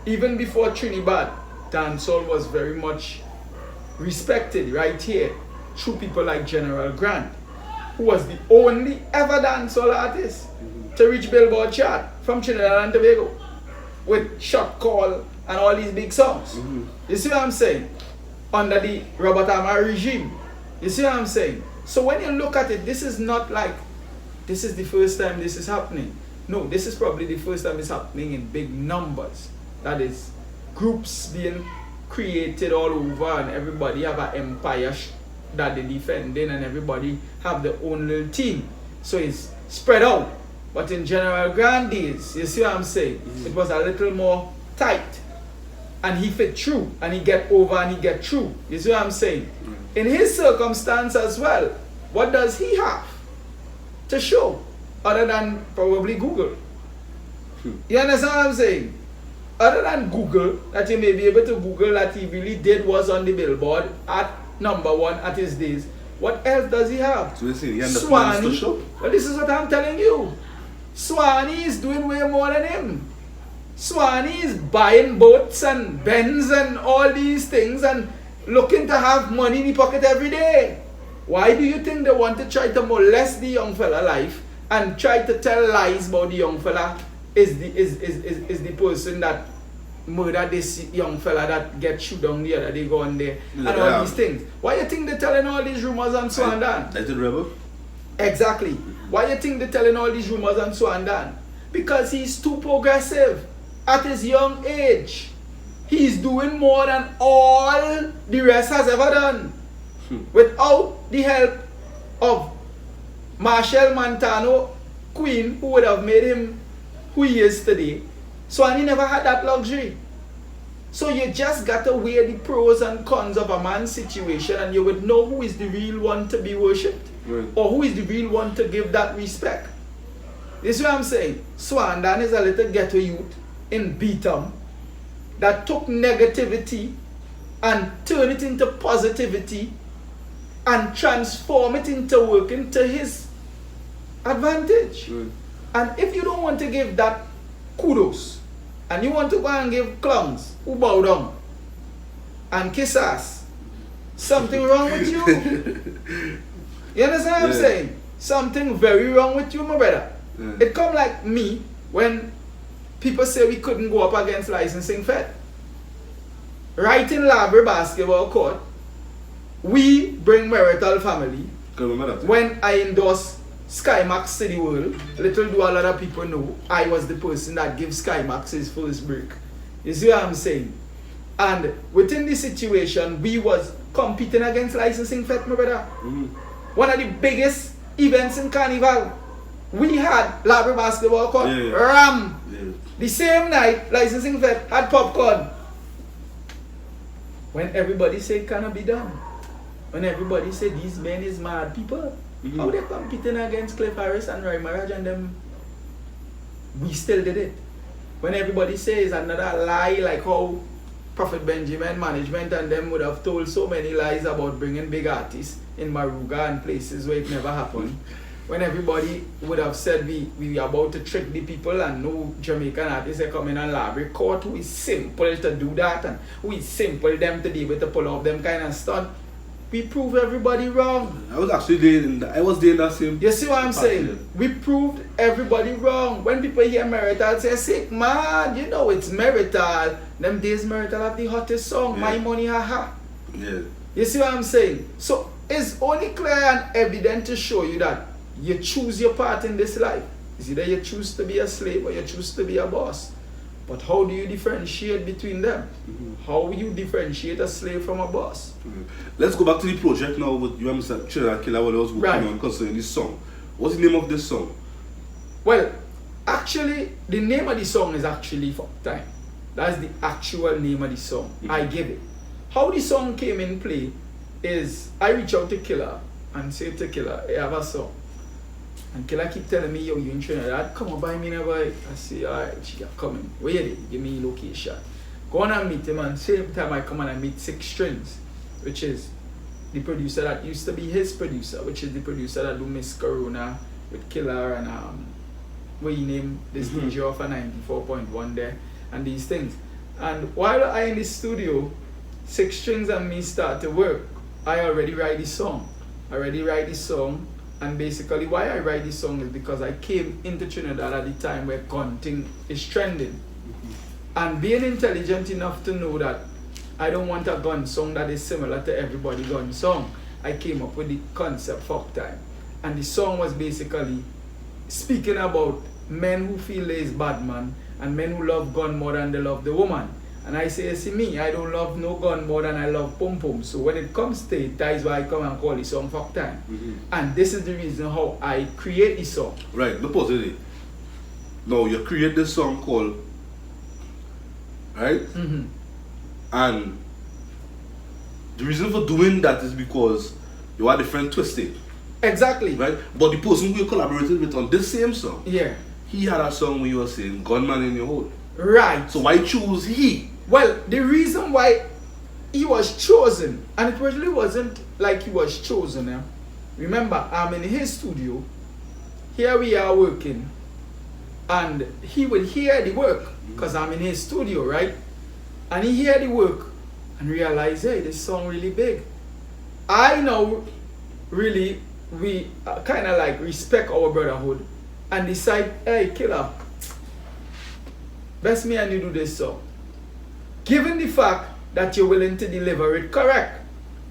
Even before Trinidad, dancehall was very much respected right here through people like General Grant, who was the only ever dancehall artist to reach Billboard chart from Trinidad and Tobago with Shot Call and all these big songs. You see what I'm saying? Under the Robert Amar regime. You see what I'm saying? So when you look at it, this is not like this is the first time this is happening. No, this is probably the first time it's happening in big numbers. That is, groups being created all over and everybody have an empire that they're defending and everybody have their own little team. So it's spread out. But in General Grant days, you see what I'm saying? It was a little more tight. And he fit through and he get over and he get through. You see what I'm saying? In his circumstance as well, what does he have to show other than probably Google? You understand what I'm saying? Other than Google, that you may be able to Google that he really did was on the Billboard at #1 at his days. What else does he have? So you see, he had the plans Swanee. to show? Well, this is what I'm telling you. Swanee is doing way more than him. Swanee is buying boats and Benz and all these things and looking to have money in the pocket every day. Why do you think they want to try to molest the young fella life and try to tell lies about the young fella is the person that murdered this young fella that get shoot down the other day going there and all these things? Why you think they're telling all these rumors and so on dan? That's the rebel? Exactly. Why you think they're telling all these rumors and so on dan? Because he's too progressive at his young age. He's doing more than all the rest has ever done. Without the help of Marshall Montano, Queen, who would have made him who he is today. So and he never had that luxury. So you just got to weigh the pros and cons of a man's situation and you would know who is the real one to be worshipped. Or who is the real one to give that respect. This is what I'm saying. Swandan is a little ghetto youth in Beatham that took negativity and turned it into positivity and transform it into working to his advantage. And if you don't want to give that kudos and you want to go and give clowns who bow down and kiss ass, something wrong with you. You understand what I'm saying? Something very wrong with you, my brother. It come like me when people say we couldn't go up against licensing Fed. Right in Library basketball court, we bring marital family. When I endorse Skymax to the world, little do a lot of people know I was the person that gave Skymax his first break. You see what I'm saying? And within this situation, we was competing against licensing Fed, my brother. One of the biggest events in Carnival. We had Library basketball court, Ram. The same night, licensing Fed had popcorn. When everybody said it cannot be done. When everybody said these men is mad people. How they competing against Cliff Harris and Roy Maraj and them? We still did it. When everybody says another lie like how Prophet Benjamin management and them would have told so many lies about bringing big artists in Maruga and places where it never happened. When everybody would have said we are about to trick the people and no Jamaican artists are coming on Library court who is simple to do that and who is simple them to be able to pull off them kind of stunt. We prove everybody wrong. I was actually there I was there in that same. You see what I'm saying? We proved everybody wrong. When people hear Marital say, sick man, you know it's Marital. Them days Marital have the hottest song, My Money Haha. You see what I'm saying? So it's only clear and evident to show you that you choose your part in this life. It's either you choose to be a slave or you choose to be a boss. But how do you differentiate between them? How you differentiate a slave from a boss? Let's go back to the project now with you and Mr. Trinidad Killer while I was working on concerning this song. What's the name of this song? Well, actually, the name of the song is actually Fuck Time. That's the actual name of the song. I give it. How the song came in play is I reach out to Killer and say to Killer, I have a song. And Killer keep telling me, yo, you in Trinidad? Come on, buy me now, boy. I say, alright, she are coming. Where you give me location. Go on and meet him, and same time I come and I meet 6 Strings, which is the producer that used to be his producer, which is the producer that do Miss Corona with Killer and where he named this DJ off a 94.1 there and these things. And while I in the studio, 6 Strings and me start to work, I already write the song. And basically why I write this song is because I came into Trinidad at the time where gun thing is trending. And being intelligent enough to know that I don't want a gun song that is similar to everybody gun song, I came up with the concept Fuck Time. And the song was basically speaking about men who feel they is bad man and men who love gun more than they love the woman. And I say, see me, I don't love no gun more than I love pum pum. So when it comes to it, that is why I come and call the song Fuck Time. And this is the reason how I create the song. Right, no pause it. Now you create this song called, right? And the reason for doing that is because you are different twisted. Exactly. Right? But the person who you collaborated with on this same song, yeah, he had a song where you were saying gunman in your hood. Right. So why choose he? Well, the reason why he was chosen, and it really wasn't like he was chosen. Remember, I'm in his studio. Here we are working. And he would hear the work, because I'm in his studio, right? And he hear the work and realize, hey, this song really big. I know really we kind of like respect our brotherhood and decide, hey, Killer, best me and you do this song. Given the fact that you're willing to deliver it correct.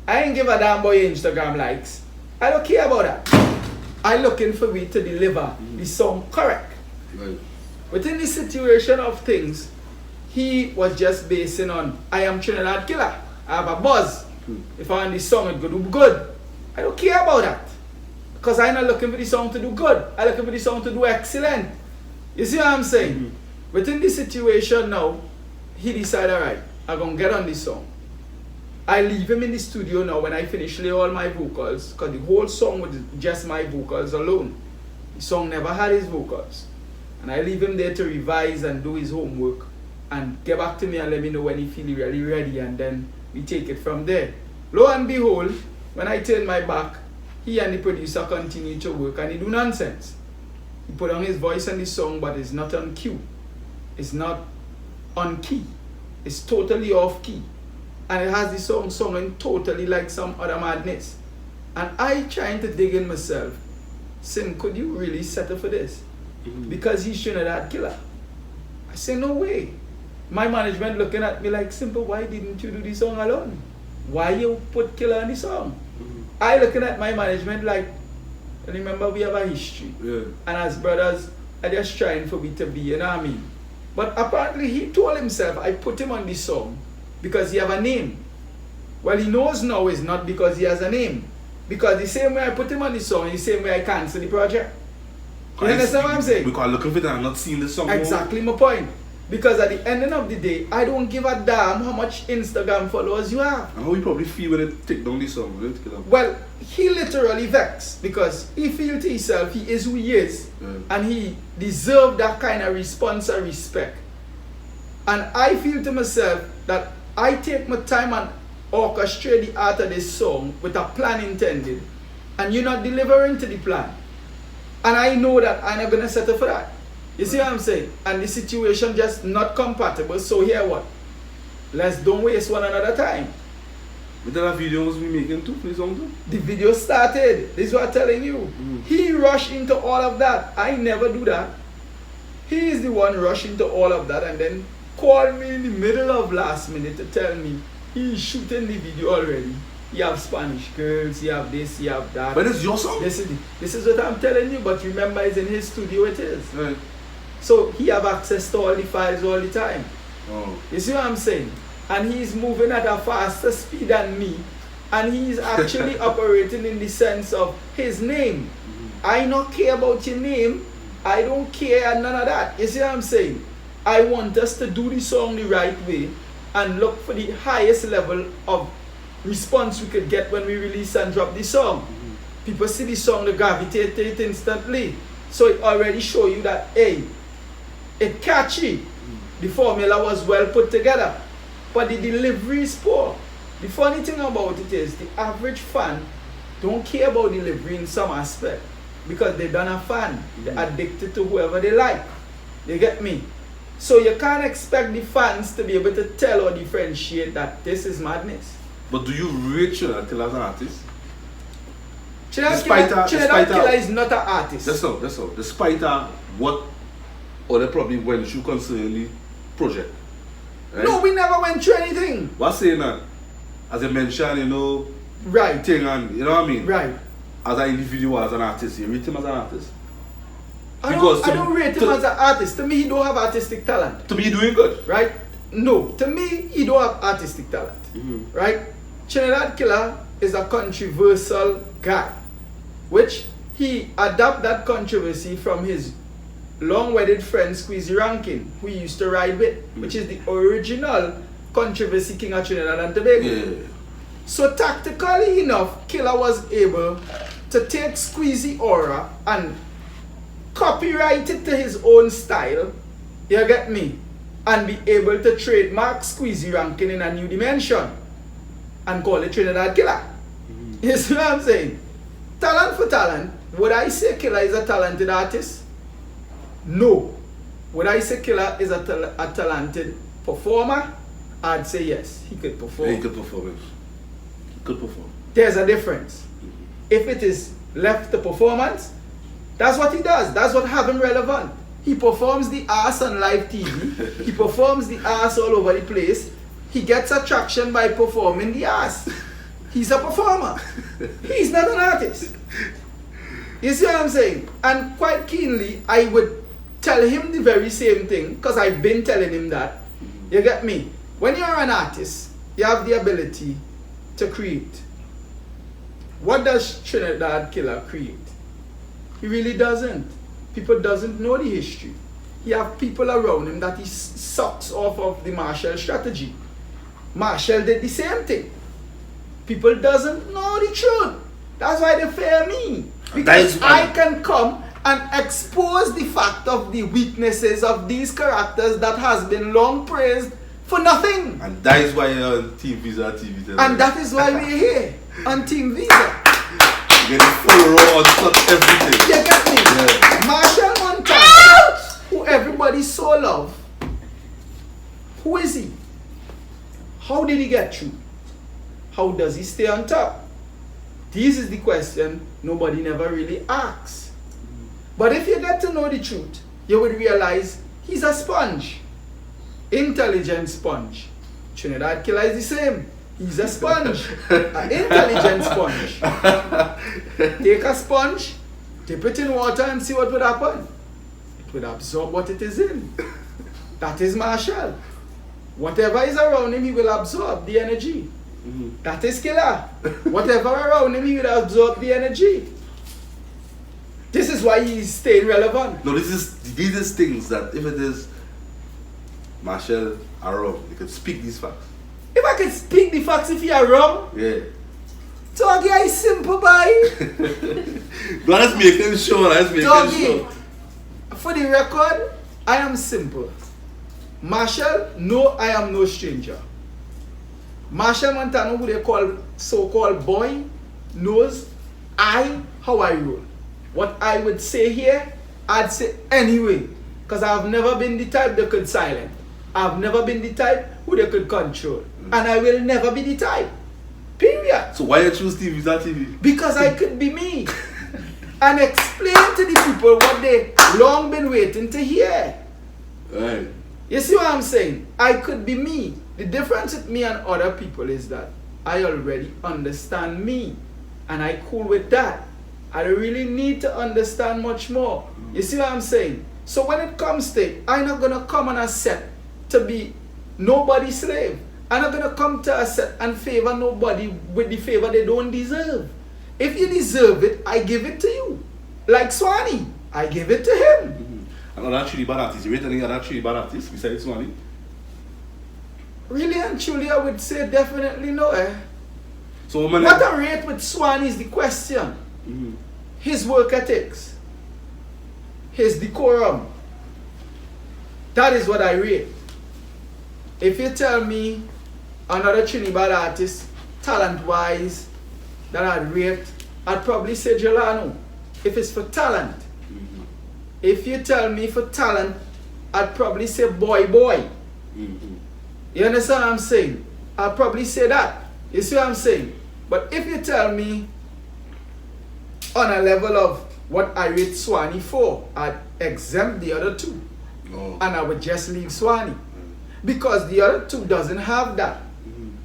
I ain't give a damn boy Instagram likes. I don't care about that. I looking for me to deliver the song correct. Right. Within the situation of things, he was just basing on, I am Trinidad Killer. I have a buzz. If I want this song, it's going to do good. I don't care about that. Because I'm not looking for the song to do good. I'm looking for the song to do excellent. You see what I'm saying? Within this situation now, he decided, alright, I'm going to get on this song. I leave him in the studio now when I finish lay all my vocals, because the whole song was just my vocals alone. The song never had his vocals. And I leave him there to revise and do his homework and get back to me and let me know when he feels really ready, and then we take it from there. Lo and behold, when I turn my back, he and the producer continue to work and he do nonsense. He put on his voice on the song, but it's not on cue. It's not on key. It's totally off key. And it has the song sung totally like some other madness. And I trying to dig in myself. Sim, could you really settle for this? Because he's Trinidad Killer. I say, no way. My management looking at me like, Simple, why didn't you do the song alone? Why you put Killer on the song? I looking at my management like, remember we have a history. Yeah. And as brothers, I just trying for me to be, you know what I mean? But apparently he told himself, I put him on this song because he have a name. Well, he knows now it's not because he has a name. Because the same way I put him on the song, the same way I cancel the project. You understand what I'm saying? Because looking for that and not seeing the song. Exactly my point. Because at the ending of the day, I don't give a damn how much Instagram followers you have. And how you probably feel when they take down this song, right? Well, he literally vexed because he feels to himself he is who he is. Yeah. And he deserves that kind of response and respect. And I feel to myself that I take my time and orchestrate the art of this song with a plan intended. And you're not delivering to the plan. And I know that I'm not going to settle for that. You see what I'm saying? And the situation just not compatible. So here what? Let's don't waste one another time. But that video was we making too for the song too? The video started. This is what I'm telling you. He rushed into all of that. I never do that. He is the one rushed into all of that and then called me in the middle of last minute to tell me he's shooting the video already. You have Spanish girls, you have this, you have that. But it's your song. This is what I'm telling you, but remember it's in his studio it is. Right. So he have access to all the files all the time. Oh. You see what I'm saying? And he's moving at a faster speed than me. And he's actually operating in the sense of his name. I don't care about your name. I don't care none of that. You see what I'm saying? I want us to do the song the right way and look for the highest level of response we could get when we release and drop the song. People see the song, they gravitate to it instantly. So it already show you that, hey, it catchy. The formula was well put together, but the delivery is poor. The funny thing about it is the average fan don't care about delivery in some aspect because they don't have fan. They're addicted to whoever they like. You get me? So you can't expect the fans to be able to tell or differentiate that this is madness. But do you rate Trinidad Killer as an artist? Trinidad Killer is not an artist. That's all. Despite what other probably went through concerning the project. Right? No, we never went through anything. What's saying that? As I mentioned, you know, Right. thing and you know what I mean? Right. As an individual, as an artist, you rate him as an artist. I don't rate him as an artist. To me, he don't have artistic talent. To me, he's doing good. Right? No. To me, he don't have artistic talent. Right? Trinidad Killer is a controversial guy, which he adapt that controversy from his long-wedded friend Squeezy Rankin, who he used to ride with, which is the original controversy king of Trinidad and Tobago. Yeah. So tactically enough, Killer was able to take Squeezy aura and copyright it to his own style, you get me, and be able to trademark Squeezy Rankin in a new dimension and call it Trinidad Killer. You see what I'm saying? Talent for talent, would I say Killer is a talented artist? No. Would I say Killer is a talented performer? I'd say yes, he could perform. Yeah, he could perform. He could perform. There's a difference. If it is left to performance, that's what he does. That's what have him relevant. He performs the ass on live TV. He performs the ass all over the place. He gets attraction by performing the ass. He's a performer. He's not an artist. You see what I'm saying? And quite keenly, I would tell him the very same thing because I've been telling him that. You get me? When you're an artist, you have the ability to create. What does Trinidad Killer create? He really doesn't. People doesn't know the history. He have people around him that he sucks off of the Marshall strategy. Marshall did the same thing. People doesn't know the truth. That's why they fear me. Because I can come and expose the fact of the weaknesses of these characters that has been long praised for nothing. And that is why you're on TeamViza TV. And that is why we're here on TeamViza. Getting full raw on top everything. You get me? Yeah. Marshall Montana, who everybody so love. Who is he? How did he get through? How does he stay on top? This is the question nobody never really asks. But if you get to know the truth, you would realize he's a sponge. Intelligent sponge. Trinidad Killer is the same. He's a sponge. An intelligent sponge. Take a sponge, dip it in water and see what would happen. It would absorb what it is in. That is Marshall. Whatever is around him, he will absorb the energy. That is Killer. Whatever around him, he will absorb the energy. This is why he's staying relevant. No, these is things that if it is Marshall around, he could speak these facts. If I could speak the facts if you are wrong, Yeah. Doggy, I simple boy. No, let's make them sure. Let's make them Doggy, sure. for the record, I am simple. Marshall, no, I am no stranger. Marshall Montano, who they call so-called boy, knows how I roll. What I would say here, I'd say anyway. Because I've never been the type that could silent. I've never been the type who they could control. And I will never be the type. Period. So why you choose TeamViza TV? Because I could be me. And explain to the people what they long been waiting to hear. Right. You see what I'm saying? I could be me. The difference with me and other people is that I already understand me. And I cool with that. I don't really need to understand much more. You see what I'm saying? So when it comes to it, I'm not going to come on a set to be nobody's slave. I'm not going to come to a set and favor nobody with the favor they don't deserve. If you deserve it, I give it to you. Like Swanee, I give it to him. And other truly bad artists, you rate any other truly bad artists besides Swanee? Really and truly, I would say definitely no. So What I rate with Swan is the question. His work ethics, his decorum. That is what I rate. If you tell me another Trinidad artist, talent-wise, that I'd rate, I'd probably say Jelano. If it's for talent. If you tell me for talent, I'd probably say Boy. You understand what I'm saying? I'll probably say that. You see what I'm saying? But if you tell me on a level of what I rate Swanee for, I'd exempt the other two. Oh. And I would just leave Swanee. Because the other two doesn't have that.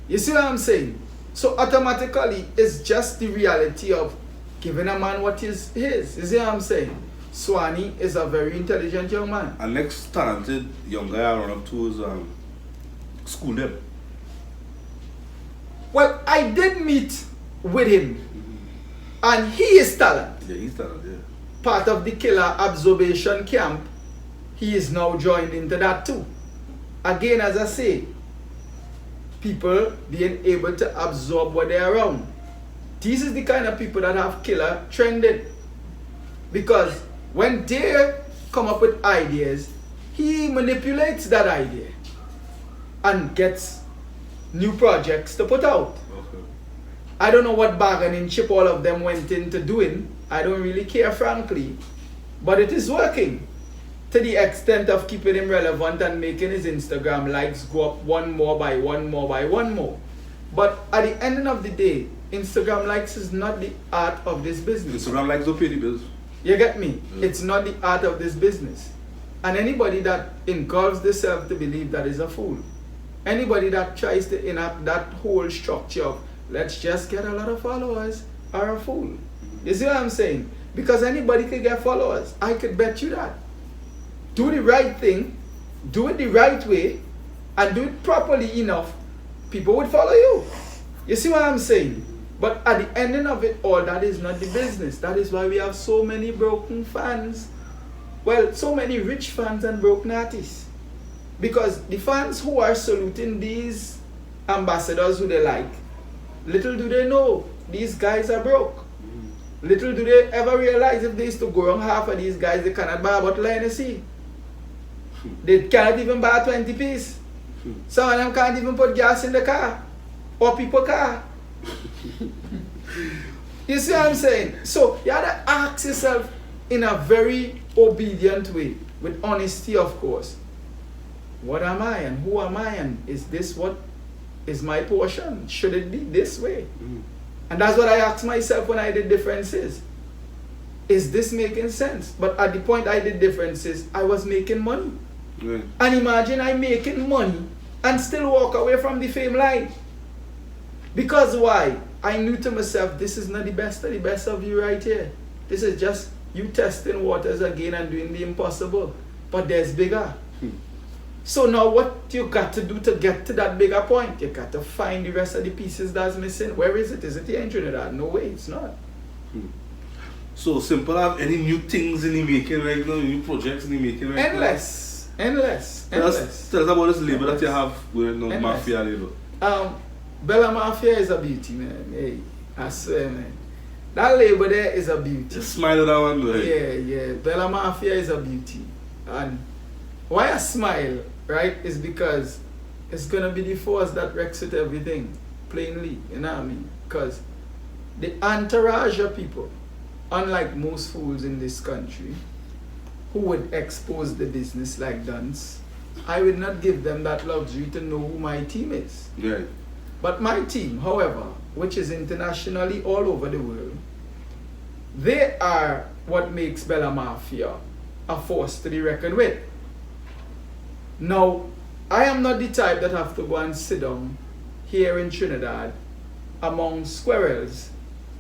You see what I'm saying? So automatically, it's just the reality of giving a man what is his. You see what I'm saying? Swanee is a very intelligent young man. And next talented young guy I run up to is School Them. Well, I did meet with him. And he is talent. Yeah, he's talented, yeah. Part of the killer observation camp, he is now joined into that too. Again, as I say, people being able to absorb what they're around. These is the kind of people that have killer trending. Because when they come up with ideas, he manipulates that idea and gets new projects to put out. Okay. I don't know what bargaining chip all of them went into doing. I don't really care, frankly. But it is working to the extent of keeping him relevant and making his Instagram likes go up one more by one more by one more. But at the end of the day, Instagram likes is not the art of this business. Instagram likes don't pay the bills. You get me? Yeah. It's not the art of this business. And anybody that engulfs themselves to believe that is a fool. Anybody that tries to enact that whole structure of let's just get a lot of followers are a fool. You see what I'm saying? Because anybody could get followers. I could bet you that. Do the right thing, do it the right way, and do it properly enough, people would follow you. You see what I'm saying? But at the ending of it all, that is not the business. That is why we have so many broken fans. Well, so many rich fans and broken artists. Because the fans who are saluting these ambassadors who they like, little do they know these guys are broke. Little do they ever realize if they used to go on half of these guys, they cannot buy a bottle of Hennessy. They cannot even buy a 20 piece. Some of them can't even put gas in the car or people car. You see what I'm saying? So you have to ask yourself in a very obedient way, with honesty, of course. What am I and who am I, and is this what is my portion? Should it be this way? And that's what I asked myself when I did differences. Is this making sense? But at the point I did differences, I was making money. Yeah. And imagine I'm making money and still walk away from the fame line. Because why? I knew to myself, this is not the best of the best of you right here. This is just you testing waters again and doing the impossible. But there's bigger. So now what you got to do to get to that bigger point? You got to find the rest of the pieces that's missing. Where is it? Is it here in Trinidad? No way, it's not. So Simple have any new things in the making right now, new projects in the making right Endless. now? Endless. Tell us about this label that you have with no Endless. Mafia label. Bella Mafia is a beauty, man. Hey, I swear, man. That label there is a beauty. Just smile at that one, though. Yeah. Bella Mafia is a beauty. And why I smile, right, is because it's gonna be the force that wrecks with everything. Plainly, you know what I mean? Because the entourage of people, unlike most fools in this country, who would expose the business like Dunce, I would not give them that luxury to know who my team is. Yeah. But my team, however, which is internationally all over the world, they are what makes Bella Mafia a force to be reckoned with. Now, I am not the type that have to go and sit down here in Trinidad among squirrels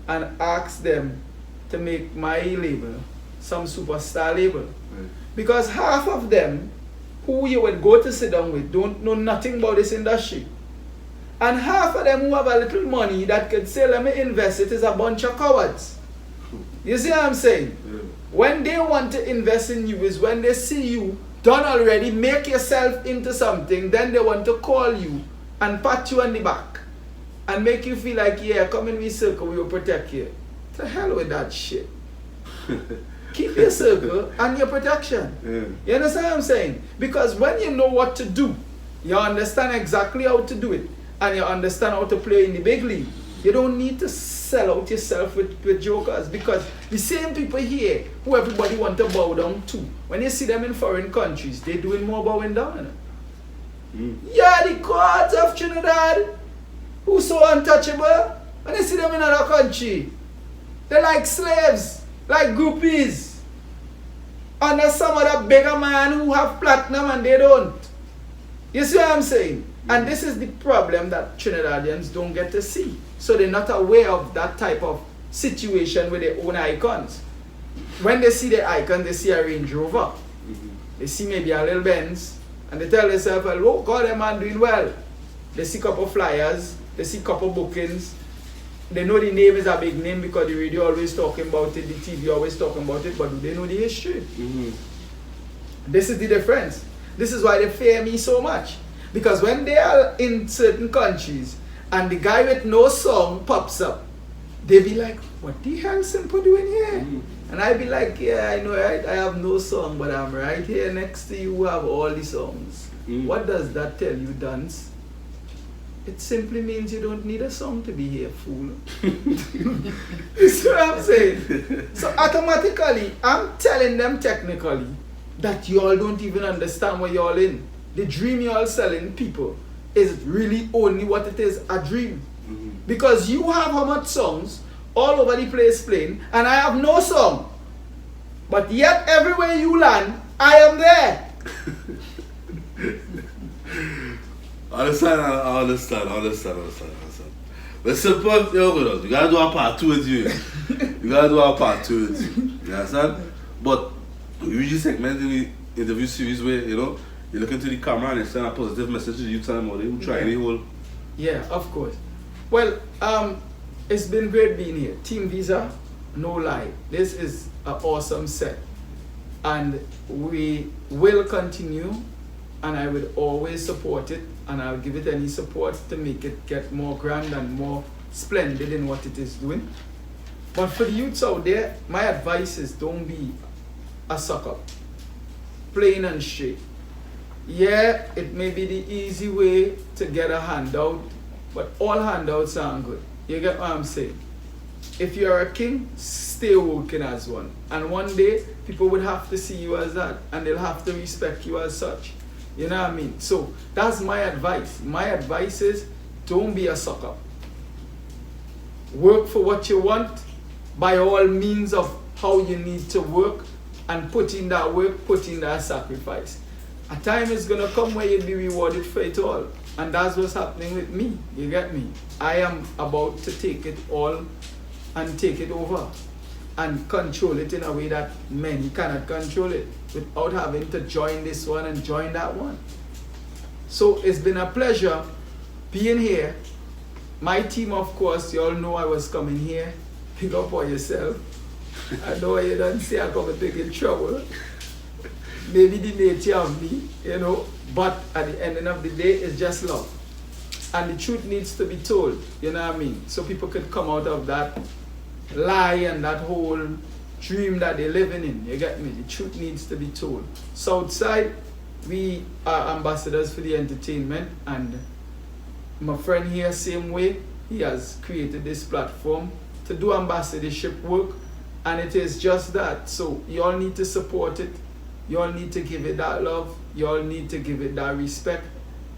and ask them to make my label some superstar label. Right. Because half of them who you would go to sit down with don't know nothing about this industry. And half of them who have a little money that could say, let me invest it, is a bunch of cowards. You see what I'm saying? Yeah. when they want to invest in you is when they see you done already, make yourself into something, then they want to call you and pat you on the back and make you feel like, yeah, come in we circle, we will protect you. To hell with that shit. Keep your circle and your protection. Yeah. You understand what I'm saying? Because when you know what to do, you understand exactly how to do it, and you understand how to play in the big league, you don't need to sell out yourself with jokers. Because the same people here who everybody want to bow down to, when you see them in foreign countries, they're doing more bowing down. Yeah, the gods of Trinidad, who so untouchable, when you see them in another country, they're like slaves, like groupies. And there's some other bigger man who have platinum and they don't. You see what I'm saying? And this is the problem that Trinidadians don't get to see. So they're not aware of that type of situation with their own icons. When they see the icon, they see a Range Rover. They see maybe a little Benz. And they tell themselves, well, oh God, that man doing well. They see a couple flyers. They see a couple bookings. They know the name is a big name because the radio always talking about it, the TV always talking about it, but do they know the history? This is the difference. This is why they fear me so much. Because when they are in certain countries and the guy with no song pops up, they be like, what the hell Simple doing here? And I be like, yeah, I know, right? I have no song, but I'm right here next to you who have all the songs. What does that tell you, Dance? It simply means you don't need a song to be here, fool. You see what I'm saying? So automatically, I'm telling them technically that you all don't even understand what you're all in. The dream you're all selling people is really only what it is, a dream. Because you have how much songs all over the place playing, and I have no song. But yet everywhere you land, I am there. I understand. But Simple, you're good. You gotta do a part 2 with you. You understand? But we usually segment in the interview series where, you know, you look into the camera and you send a positive message to you, time or they try any whole. Yeah, of course. Well, it's been great being here. TeamViza, no lie. This is an awesome set. And we will continue, and I would always support it, and I'll give it any support to make it get more grand and more splendid in what it is doing. But for the youths out there, my advice is don't be a sucker. Plain and straight. Yeah, it may be the easy way to get a handout, but all handouts aren't good. You get what I'm saying? If you're a king, stay working as one. And one day, people would have to see you as that, and they'll have to respect you as such. You know what I mean? So that's my advice. My advice is don't be a sucker. Work for what you want by all means of how you need to work, and put in that work, put in that sacrifice. A time is going to come where you'll be rewarded for it all. And that's what's happening with me. You get me? I am about to take it all and take it over and control it in a way that many cannot control it without having to join this one and join that one. So it's been a pleasure being here. My team, of course, you all know I was coming here. Pick up on yourself. I know you don't say I'm going to take in trouble. Maybe the nature of me, you know, but at the end of the day, it's just love. And the truth needs to be told, you know what I mean? So people could come out of that lie and that whole dream that they're living in, you get me? The truth needs to be told. Southside, we are ambassadors for the entertainment, and my friend here, same way, he has created this platform to do ambassadorship work, and it is just that. So you all need to support it. You all need to give it that love. You all need to give it that respect,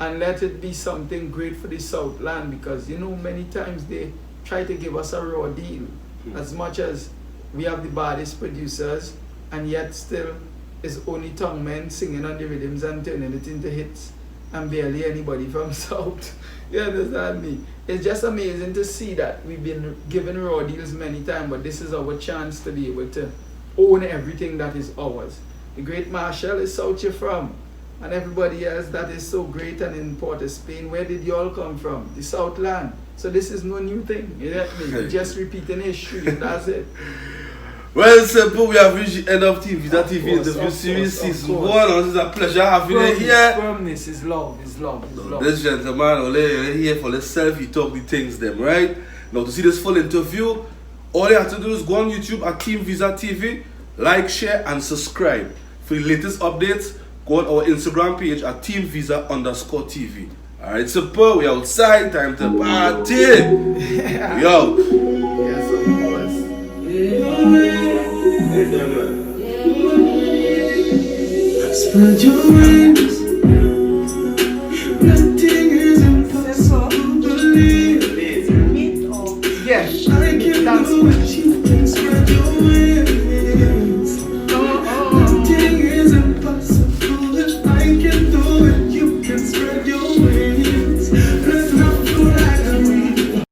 and let it be something great for the Southland, because you know many times they try to give us a raw deal. As much as we have the baddest producers, and yet still it's only tongue men singing on the rhythms and turning it into hits, and barely anybody from South. You understand me? It's just amazing to see that we've been given raw deals many times, but this is our chance to be able to own everything that is ours. The great Marshall is South you're from, and everybody else that is so great and in Port of Spain, where did you all come from? The Southland. So this is no new thing, you get me? You're just repeating history, that's it. Well, simple, we have reached the end of TeamViza TV course, Interview of Series course, of Season course. 1. It's a pleasure having you here. Firmness is love, is love, is love. This gentleman, only here for himself, he talk the things them, right? Now, to see this full interview, all you have to do is go on YouTube at TeamViza TV, like, share, and subscribe. For the latest updates, go on our Instagram page at TeamViza_TV. Alright, super, we outside, time to party. Yo. Yes, of course. Spread your wings.